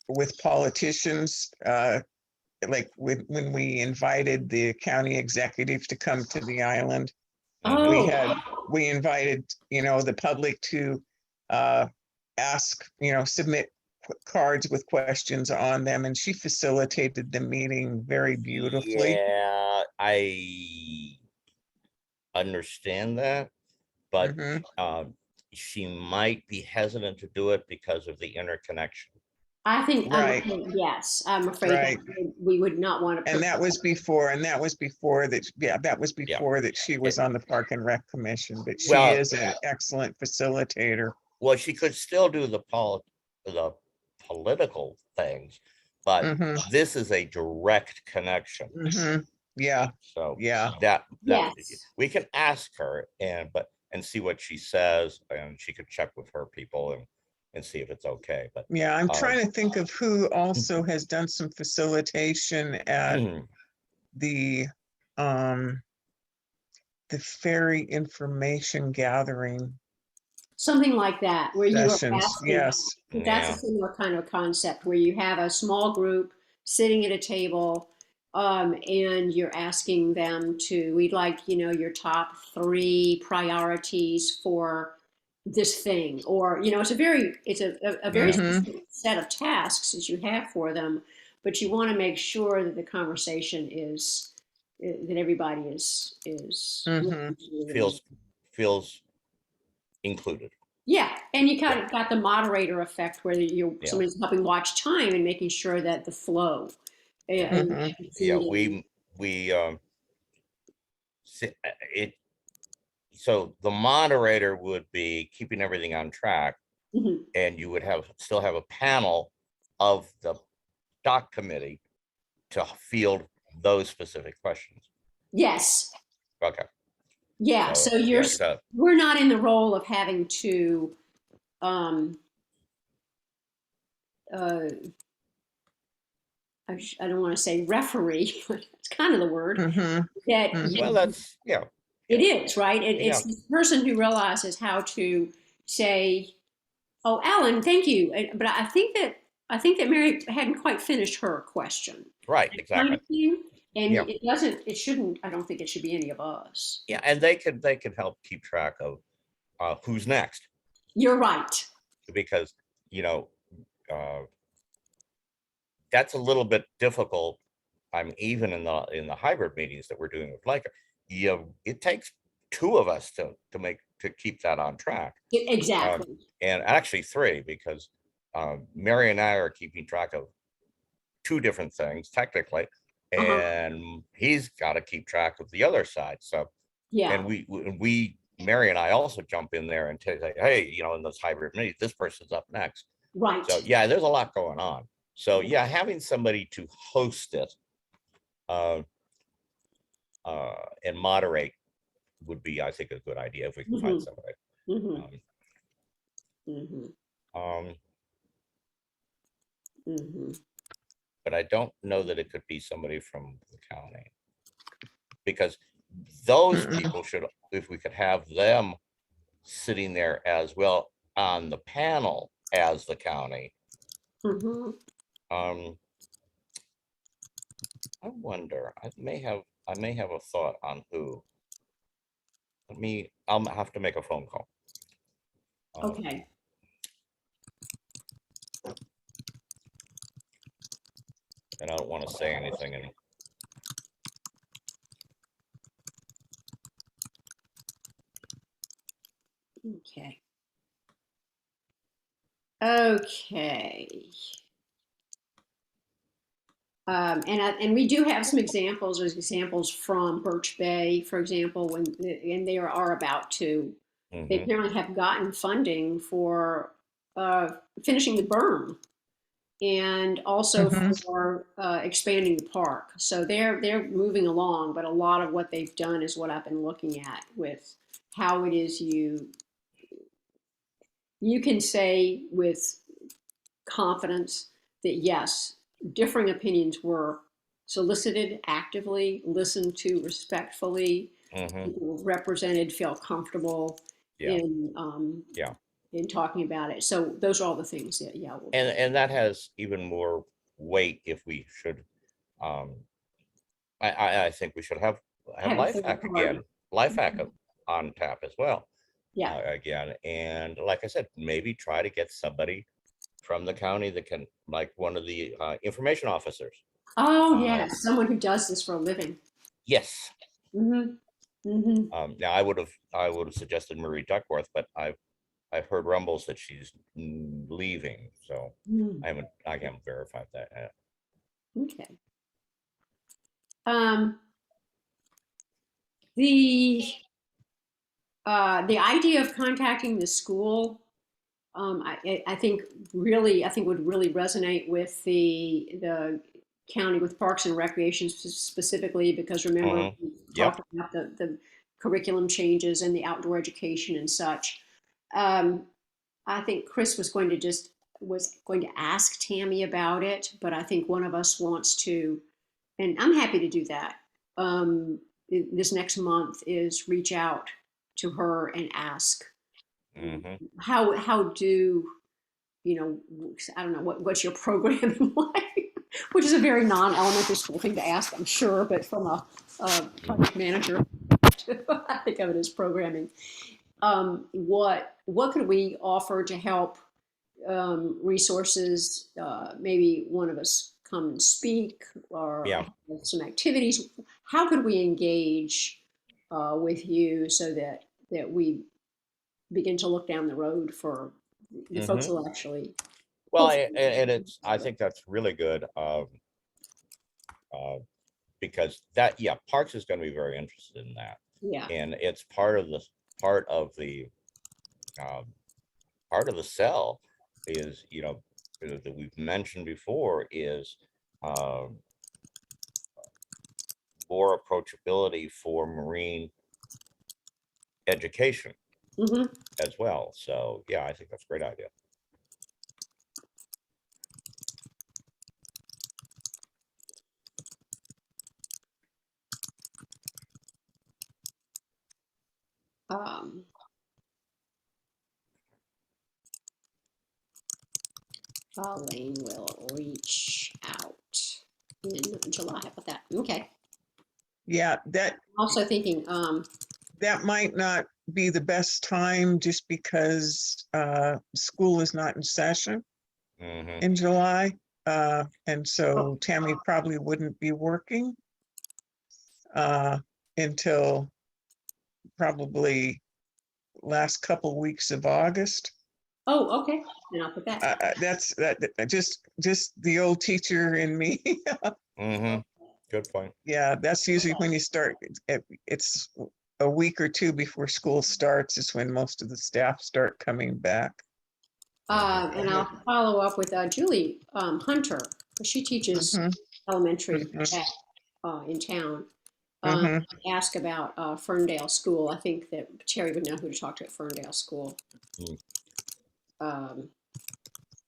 with politicians, like when we invited the county executive to come to the island. We invited, the public to ask, submit cards with questions on them, and she facilitated the meeting very beautifully. Yeah, I understand that, but Mhm. she might be hesitant to do it because of the interconnection. I think, Right. yes, I'm afraid Right. that we would not want to. And that was before that she was on the Park and Rec Commission, but she Well- is an excellent facilitator. Well, she could still do the political things, but Mhm. this is a direct connection. Mhm. Yeah, So yeah. that Yes. we can ask her and see what she says, and she could check with her people and see if it's okay. But Yeah, I'm trying to think of who also has done some facilitation at the ferry information gathering Something like that, where you are sessions. asking. Yes. That's Yeah. a similar kind of concept where you have a small group sitting at a table, and you're asking them to, we'd like, your top 3 priorities for this thing, or, it's a very Mhm. specific set of tasks that you have for them, but you want to make sure that the conversation is, that everybody is Mhm. feels included. Yeah, and you kind of got the moderator effect where Yeah. somebody's helping watch time and making sure that the flow. Mhm. Yeah, we it. So the moderator would be keeping everything on track, Mhm. and you would still have a panel of the doc committee to field those specific questions. Yes. Okay. Yeah. So you're, we're not in the role of having to, I don't want to say referee, but it's kind of the word. Mhm. That Mhm. Well, that's it is, right? It's Yeah. the person who realizes how to say, "Oh, Alan, thank you," but I think that Mary hadn't quite finished her question. Right, Kind exactly. of thing. And Yeah. it shouldn't, I don't think it should be any of us. Yeah, and they could help keep track of who's next, You're right. because that's a little bit difficult. I'm even in the hybrid meetings that we're doing with Leica. It takes 2 of us to keep that on track. Exactly. And actually 3, because Mary and I are keeping track of 2 different things technically, and he's got to keep track of the other side. So Yeah. and we Mary and I also jump in there and say, hey, in this hybrid meeting, this person's up next. Right. So yeah, there's a lot going on. So yeah, having somebody to host it and moderate would be, I think, a good idea if we can find Mhm. somebody. Mhm. Um, Mhm. um, Mhm. but I don't know that it could be somebody from the county. Because those Mm-mm. people should, if we could have them sitting there as well on the panel as the county. Mhm. Um, I wonder, I may have a thought on who. I'll have to make a phone call. Okay. And I don't want to say anything and Okay. Okay. And we do have some examples. There's examples from Birch Bay, for example, and they are about to. They mhm, apparently have gotten funding for finishing the berm and also Mhm. for expanding the park. So they're moving along, but a lot of what they've done is what I've been looking at with how it is you can say with confidence that yes, differing opinions were solicited actively, listened to respectfully, mhm, people were represented, felt comfortable yeah, in yeah. in talking about it. So those are all the things that yeah. And that has even more weight if we should, um, I think we should have Have a Life third Hack party. again, Life Hack on tap as well, Yeah. again. And like I said, maybe try to get somebody from the county that can, like one of the information officers. Oh Uh, yes, someone who does this for a living. yes. Mm-hmm. Mm-hmm. Now I would have suggested Marie Duckworth, but I've heard rumbles that she's leaving, so Mm. I haven't verified that yet. Okay. Um, the the idea of contacting the school, I think I think would really resonate with the county, with Parks and Recreation specifically, because remember Hmm. we Yep. talked about the curriculum changes and the outdoor education and such. Um, I think Chris was going to ask Tammy about it, but I think one of us wants to, and I'm happy to do that. Um, this next month is reach out to her and ask Hmm. how do you know, I don't know what's your programming like, which is a very non-elementary school thing to ask, I'm sure, but from a project manager, I think of it as programming. What could we offer to help, resources? Maybe one of us come and speak, or Yeah. have some activities. How could we engage with you so that we begin to look down the road for the folks Hmm. who will actually Well, hopefully. I think that's really good, uh, because that, yeah, Parks is going to be very interested in that, Yeah. and it's part of the um, part of the sell is, that we've mentioned before is um, more approachability for marine education Hmm. as well. So yeah, I think that's a great idea. Um, Lane will reach out in July. How about that? Okay. Yeah, Also thinking, that might not be the best time just because school is not in session Hmm. in July. And so Tammy probably wouldn't be working until probably last couple weeks of August. oh, okay. Then I'll put that. That's just the old teacher in me. Hmm. Good point. Yeah, that's usually when you start. It's a week or two before school starts is when most of the staff start coming back. And I'll follow up with Julie Hunter, 'cause she teaches Mhm, elementary mhm. at, in town. Mhm. Ask about Ferndale School. I think that Terry would know who to talk to at Ferndale School. Mm. Um,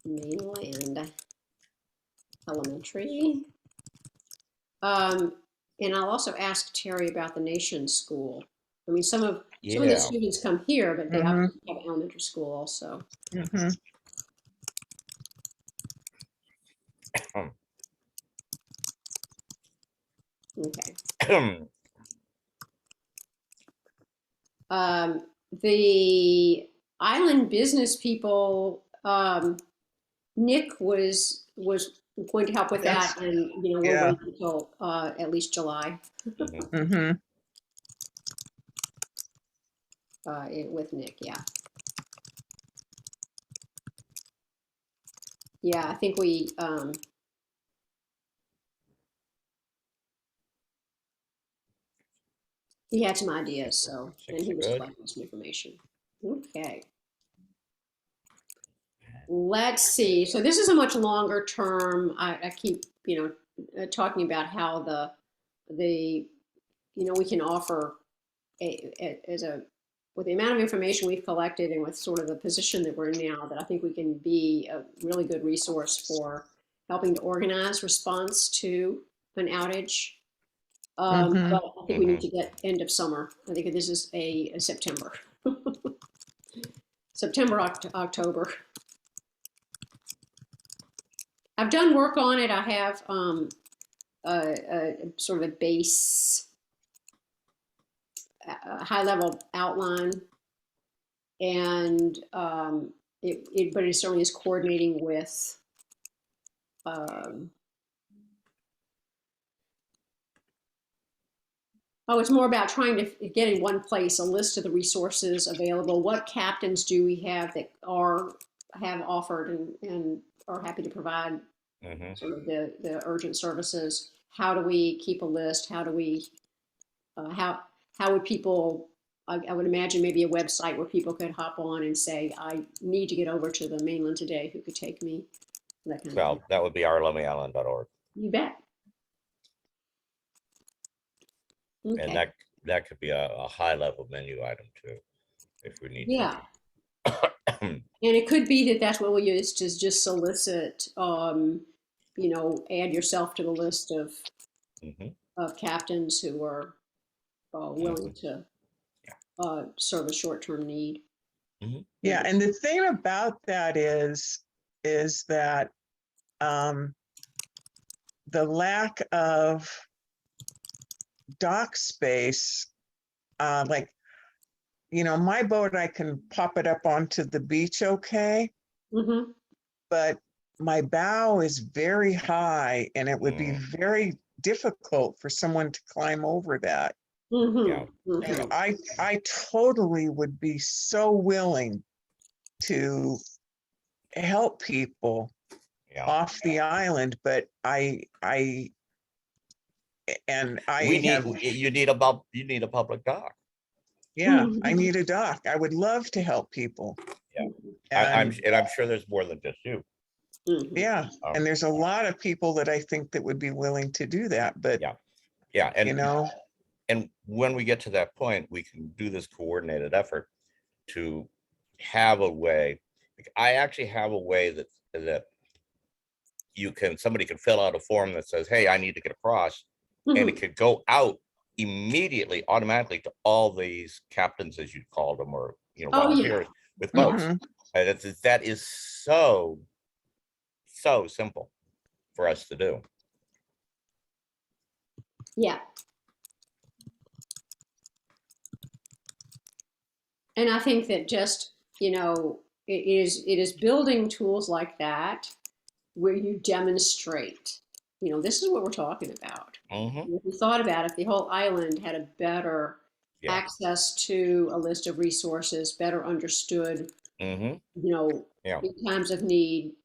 Mainland Elementary. And I'll also ask Terry about the Nation School. I mean, some of the Yeah. students come here, but they Mhm. obviously have elementary school also. Mhm. Okay. The island business people, Nick was going to help with Yes. that, and we'll Yeah. wait until at least July Mhm. Mhm. with Nick. Yeah, yeah. I think we. He had some ideas, so and Things he are was good. collecting some information. Okay. Let's see. So this is a much longer term. I keep, talking about how the we can offer as a with the amount of information we've collected and with sort of the position that we're in now, that I think we can be a really good resource for helping to organize response to an outage. Mhm. But I think we need Mhm. to get end of summer. I think this is a September, October. I've done work on it. I have a sort of a base, a high level outline, and but it certainly is coordinating with. Um, it's more about trying to get in one place a list of the resources available. What captains do we have that have offered and are happy to provide Mhm. sort of the urgent services? How do we keep a list? How do we how would people? I would imagine maybe a website where people could hop on and say, "I need to get over to the mainland today. Who could take me?" That kind of thing. Well, that would be ourlummyisland.org, You bet. and Okay. that could be a high level menu item too, if we need Yeah. to. And it could be that that's what we use to just solicit, add yourself to the list Mhm. of captains who are willing Mhm. to serve a short-term need. Mhm. Yeah, and the thing about that is that the lack of dock space, like, my boat, I can pop it up onto the beach, okay, Mm-hmm. but my bow is very high and it would be Mm. very difficult for someone to climb over that. Yeah. Mm-hmm. And Mm-hmm. I totally would be so willing to help people Yeah. off the island, but I We have, need you need a public dock. yeah, I need a dock. I would love to help people. Yeah. And I'm sure there's more than just you. Mm-hmm. yeah, Um, and there's a lot of people that I think that would be willing to do that, but Yeah. Yeah, and when we get to that point, we can do this coordinated effort to have a way. I actually have a way that somebody can fill out a form that says, hey, I need to get across, and it Mm-hmm. could go out immediately, automatically to all these captains, as you called them, or Oh yeah. volunteers with Yeah. boats. mhm, That is so simple for us to do. Yeah. And I think that just, it is building tools like that where you demonstrate, this is what we're talking about. Hmm. If you thought about it, if the whole island had a better Yeah. access to a list of resources, better understood, Hmm. Yeah. in times of need.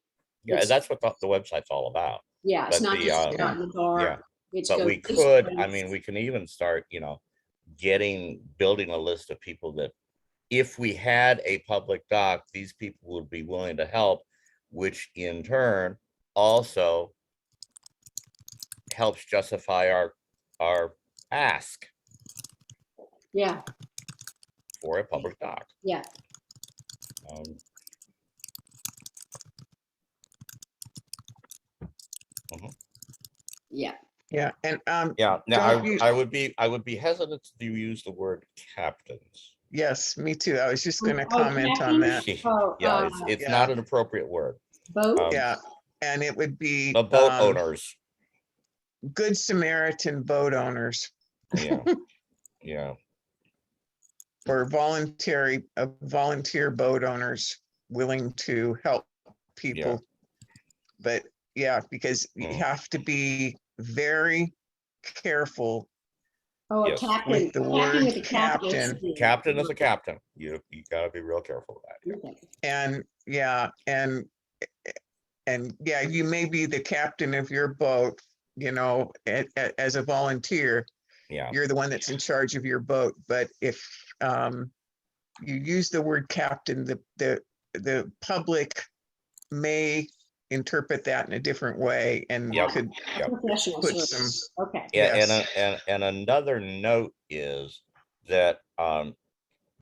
Yeah, It's that's what the website's all about. Yeah, it's But not just yeah, shot in the yeah, dark. It's but go we this could, I place. mean, we can even start, building a list of people that if we had a public dock, these people would be willing to help, which in turn also helps justify our ask Yeah, for a public dock. yeah. Um, Yeah. Yeah, and Yeah, now don't you, I would be hesitant to use the word captains. yes, me too. I was just gonna Oh, comment on that. captains? Oh, Yeah, it's Yeah. not an appropriate word. boat? Yeah, and it would be The boat owners, Good Samaritan boat owners yeah, yeah, or volunteer boat owners willing to help people. But yeah, because you Mm. have to be very careful Oh, a Yes. captain. with the Captain word with a capital captain. C. Captain is a captain. You gotta be real careful of that. Okay. And yeah, and yeah, you may be the captain of your boat, you know, as a volunteer, Yeah, you're the one that's in charge of your boat. But if you use the word captain, the public may interpret that in a different way and Yep. could Yep. Professional put service. Okay. Yeah, yes. and another note is that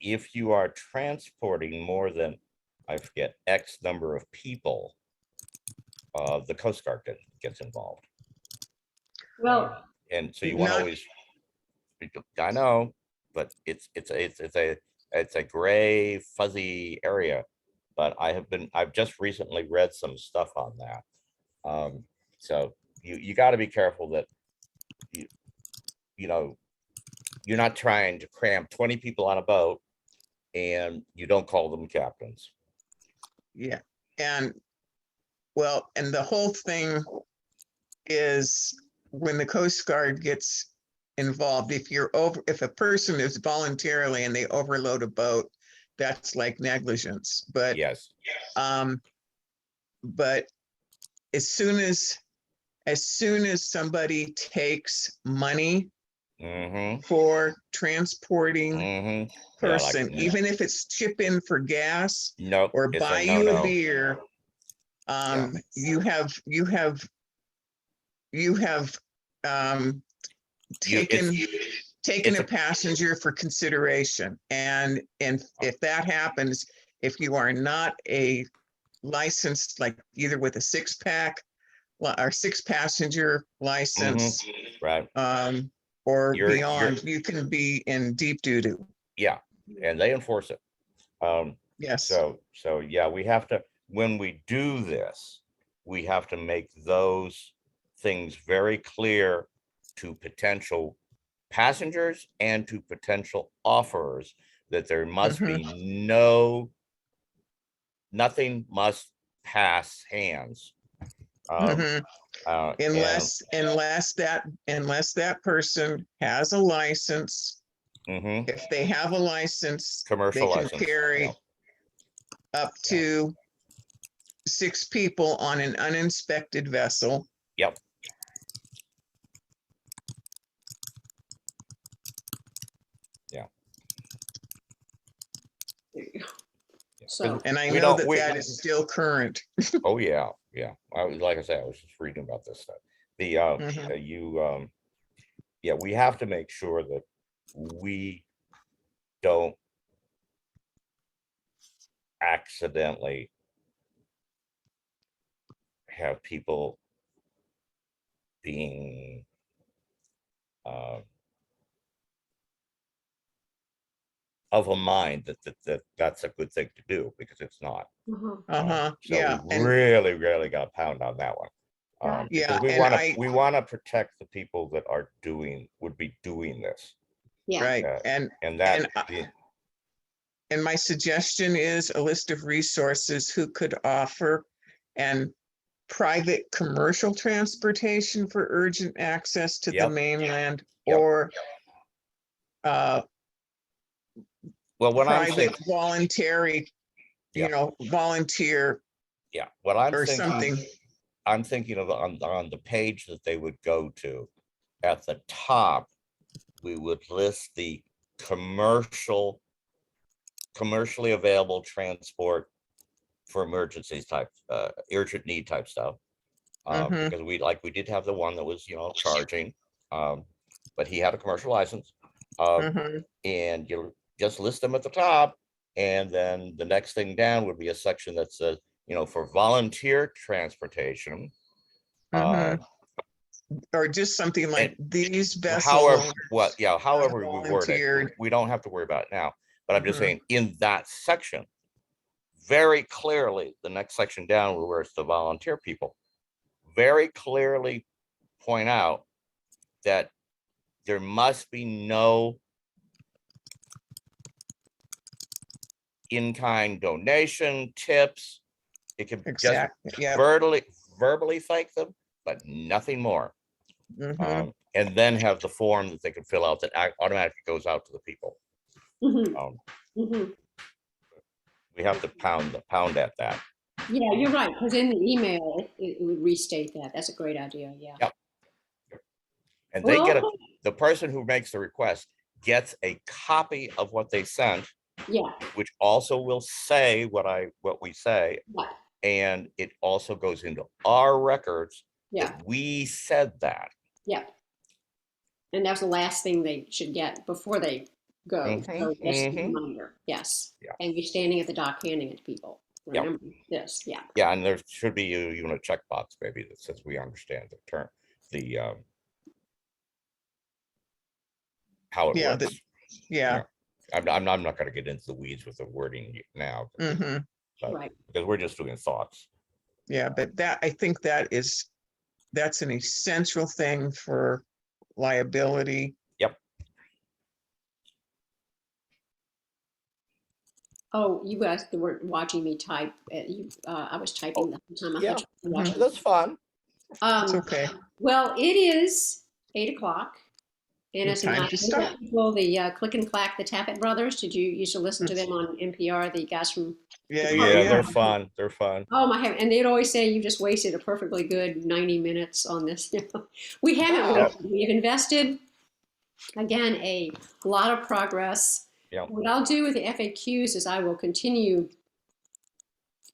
if you are transporting more than, I forget, X number of people, the Coast Guard gets involved. Well, And so you want to Not- always, I know, but it's a gray fuzzy area. But I've just recently read some stuff on that. So you got to be careful that you know you're not trying to cram 20 people on a boat and you don't call them captains. Yeah, and well, and the whole thing is when the Coast Guard gets involved, if a person is voluntarily and they overload a boat, that's like negligence. But Yes. but as soon as somebody takes money Mm-hmm. for transporting Mm-hmm. person, even if it's chip in for gas Nope. or It's buy a you a no-no. beer, you have taken it's a a- passenger for consideration. And if that happens, if you are not a licensed, like either with a six-pack or six-passenger license, Right. or You're- beyond, you can be in deep doo-doo. Yeah, and they enforce it. Yes. So yeah, we have to, when we do this, we have to make those things very clear to potential passengers and to potential offerers that there must be nothing must pass hands. Mhm. And Unless that person has a license. mhm, If they have a license, they commercial can license. carry Yeah. up to 6 people on an uninspected vessel. Yep. Yeah. there you go. Yeah. So, And I We know don't- that is still current. Oh, yeah, yeah. Like I said, I was just reading about this stuff. The Mhm. yeah, we have to make sure that we don't accidentally have people being of a mind that's a good thing to do, because it's not. So Yeah. we And really got to pound on that one. yeah, Because we and want to protect the people that would be doing this. yeah. right. And that, And my suggestion is a list of resources who could offer and private commercial transportation for urgent access to the Yep. mainland, Yep. or well, what I'm private thinking, voluntary, Yeah. volunteer yeah, what I'm or thinking, something. I'm thinking of on the page that they would go to, at the top, we would list the commercially available transport for emergencies type, urgent need type stuff. Mhm. Because we did have the one that was, charging. but he had a commercial license. Mhm. And you just list them at the top. And then the next thing down would be a section that says, for volunteer transportation. Mhm. Or just something like these vessels. However, however we word it, volunteered. we don't have to worry about it now. But I'm just Mhm. saying, in that section, very clearly, the next section down where it's the volunteer people, very clearly point out that there must be no in-kind donation, tips. It can just Exactly, yeah. verbally thank them, but nothing more. Mhm. And then have the form that they can fill out that automatically goes out to the people. Mhm, Um, mhm. we have to pound at that. Yeah, you're right, because in the email, it would restate that. That's a great idea, yeah. Yep. And they Well, get the person who makes the request gets a copy of what they sent, yeah, which also will say what we say. yeah, And it also goes into our records yeah, that we said that. yeah. And that's the last thing they should get before they go. So just a reminder, yes. Yeah. And you're standing at the dock handing it to people. Yep. Remember this, yeah. Yeah, and there should be even a checkbox maybe that says we understand the term, how it Yeah, works. Yeah. I'm not going to get into the weeds with the wording now, Mhm. Right. because we're just doing thoughts. Yeah, but I think that's an essential thing for liability. Oh, you guys weren't watching me type. I was typing the whole time. I Yeah, thought you were watching. that's fun. It's okay. Well, it is 8 o'clock. And as a Time matter to of stop. people, the Click and Clack, the Tappet Brothers, did you used to listen to them on NPR, the guys from Yeah, They're fun. They're fun. Oh my heaven! And they'd always say you just wasted a perfectly good 90 minutes on this. We haven't Wow. wasted. We've invested again a lot of progress. Yeah. What I'll do with the FAQs is I will continue.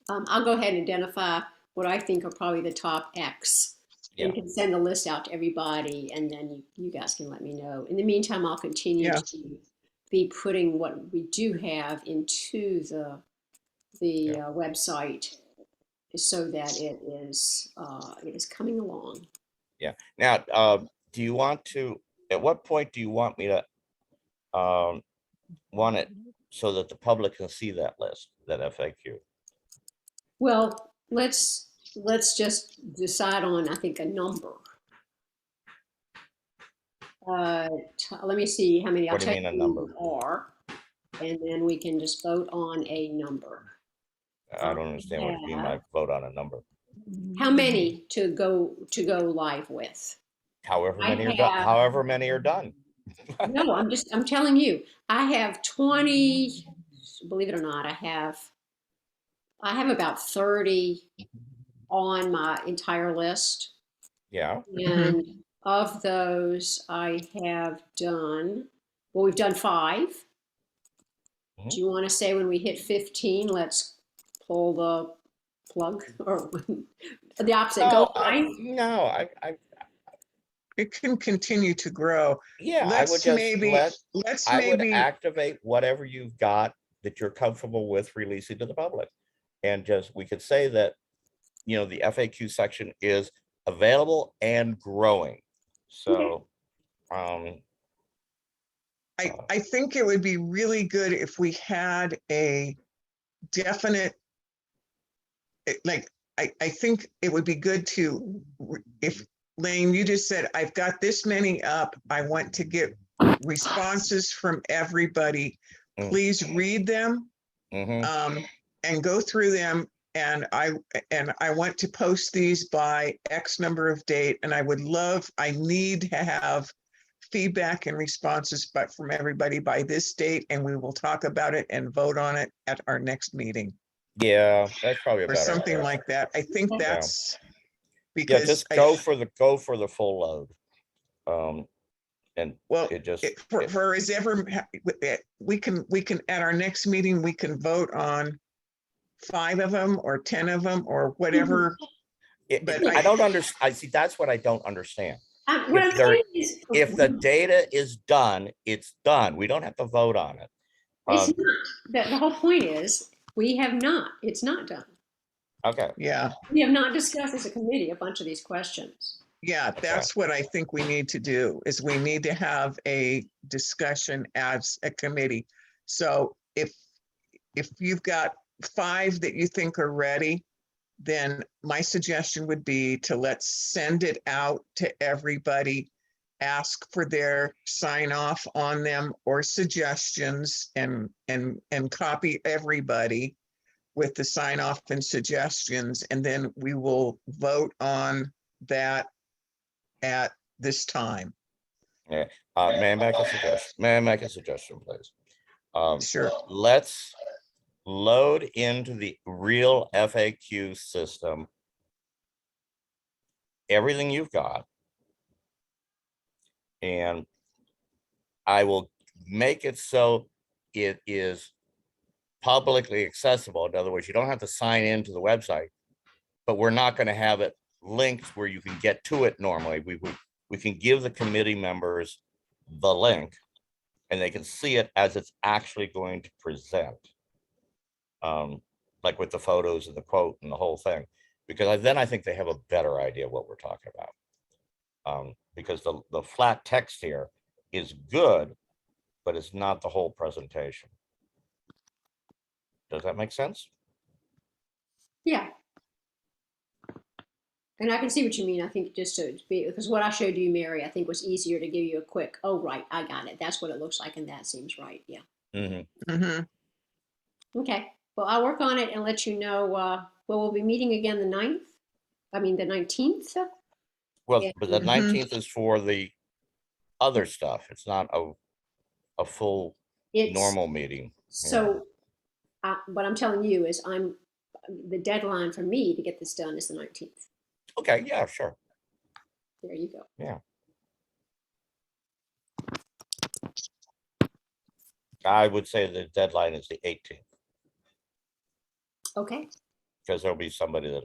I'll go ahead and identify what I think are probably the top X. Yeah. And can send a list out to everybody, and then you guys can let me know. In the meantime, I'll continue Yeah. to be putting what we do have into the website so that it is coming along. Yeah. Now, do you want to? At what point do you want me to want it so that the public can see that list, that FAQ? Well, let's just decide on, I think, a number. Let me see how many. I'll What do you tell mean a number? are, and then we can just vote on a number. I don't understand what you mean by vote on a number. How many to go live with? However many are done. However many are done. No, I'm telling you, I have 20. Believe it or not, I have about 30 on my entire list. Yeah. And of those, I have done, well, we've done 5. Do you want to say when we hit 15, let's pull the plug, or the opposite? Go live? No, It can continue to grow. Yeah, Let's I would just maybe activate whatever you've got that you're comfortable with releasing to the public. And we could say that, the FAQ section is available and growing. So, I think it would be really good if we had a definite, I think it would be good to, if Lane, you just said, I've got this many up, I want to get responses from everybody. Please read them and go through them. And I want to post these by X number of date. And I need to have feedback and responses from everybody by this date, and we will talk about it and vote on it at our next meeting. Yeah, that's probably a better something idea. like that. I think Yeah. that's because just go for the full load. And well, it just for as ever we can at our next meeting we can vote on 5 of them or 10 of them or whatever. But I don't understand. I see, that's what I don't understand. What I'm If there- saying is, If the data is done, it's done. We don't have to vote on it. it's Um, not. The whole point is, we have not, it's not done. Okay, Yeah, We have not discussed as a committee a bunch of these questions. yeah, that's what I think we need to do, is we need to have a discussion as a committee. So if you've got 5 that you think are ready, then my suggestion would be to let's send it out to everybody, ask for their sign off on them or suggestions, and copy everybody with the sign off and suggestions, and then we will vote on that at this time. may I make a suggestion? May I make a suggestion, please? Sure. Let's load into the real FAQ system everything you've got. And I will make it so it is publicly accessible. In other words, you don't have to sign into the website, but we're not going to have it linked where you can get to it normally. We can give the committee members the link and they can see it as it's actually going to present. Like with the photos and the quote and the whole thing, because then I think they have a better idea what we're talking about. Because the flat text here is good, but it's not the whole presentation. Does that make sense? Yeah. And I can see what you mean. I think just to be, because what I showed you, Mary, I think was easier to give you a quick, oh, right, I got it. That's what it looks like. And that seems right. Yeah. Okay. Well, I'll work on it and let you know. Well, we'll be meeting again the 9th. I mean, the 19th. Well, Yeah. but the 19th is for the other stuff. It's not a full It's normal meeting. so, what I'm telling you is the deadline for me to get this done is the 19th. Okay, yeah, sure. There you go. Yeah. I would say the deadline is the 18th, Okay. because there'll be somebody that,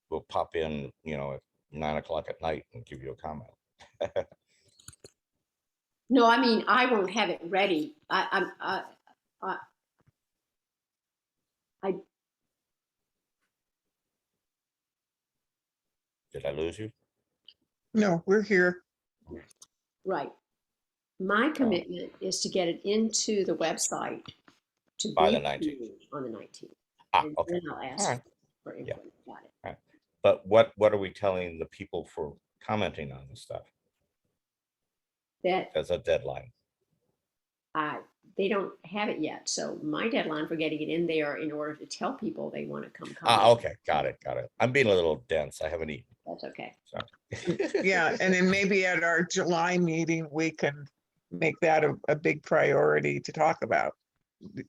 will pop in, at 9 o'clock at night and give you a comment. No, I mean, I won't have it ready. I Did I lose you? No, we're here. right. My commitment is to get it into the website to By be the 19th. viewed on the 19th. Ah, And okay. then I'll ask All right. for input. Got it. But what are we telling the people for commenting on this stuff That as a deadline? they don't have it yet. So my deadline for getting it in there in order to tell people they want to come. Okay, got it. I'm being a little dense. I haven't eaten. That's okay. So. Yeah, and then maybe at our July meeting, we can make that a big priority to talk about,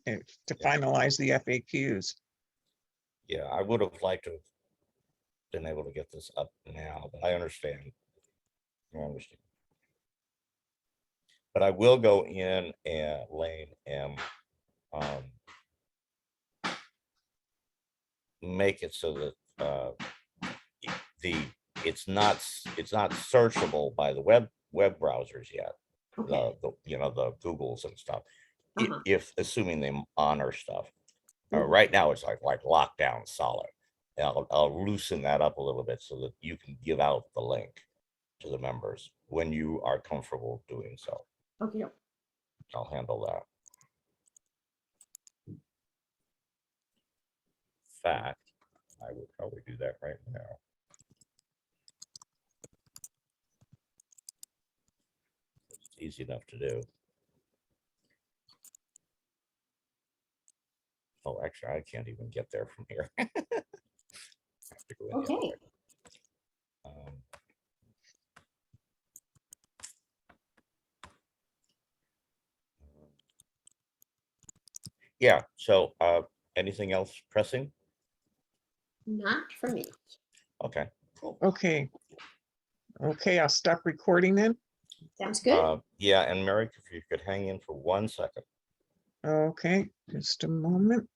to finalize the FAQs. Yeah, I would have liked to have been able to get this up now, but I understand. But I will go in and Lane and make it so that it's not searchable by the web browsers yet. Okay. The Googles and stuff. Uh-huh. If assuming they honor stuff. Right now it's like lockdown solid. I'll loosen that up a little bit so that you can give out the link to the members when you are comfortable doing so. Okay. I'll handle that. In fact, I would probably do that right now. It's easy enough to do. Oh, actually, I can't even get there from here. I have to go in the other Okay. way. Yeah, so anything else pressing? Not for me. Okay, cool. Okay. Okay, I'll stop recording then. Sounds good. Yeah, and Mary, if you could hang in for 1 second. Okay, just a moment.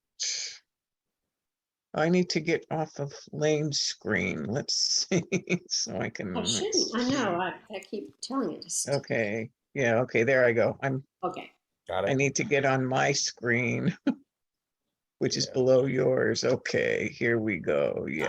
I need to get off of Lane's screen. Let's see, so I can. I shouldn't. I know. I keep telling you to. Okay, yeah, okay, there I go. Okay. Got I it? need to get on my screen, which is Yeah. below yours. Okay, here we go. Yeah.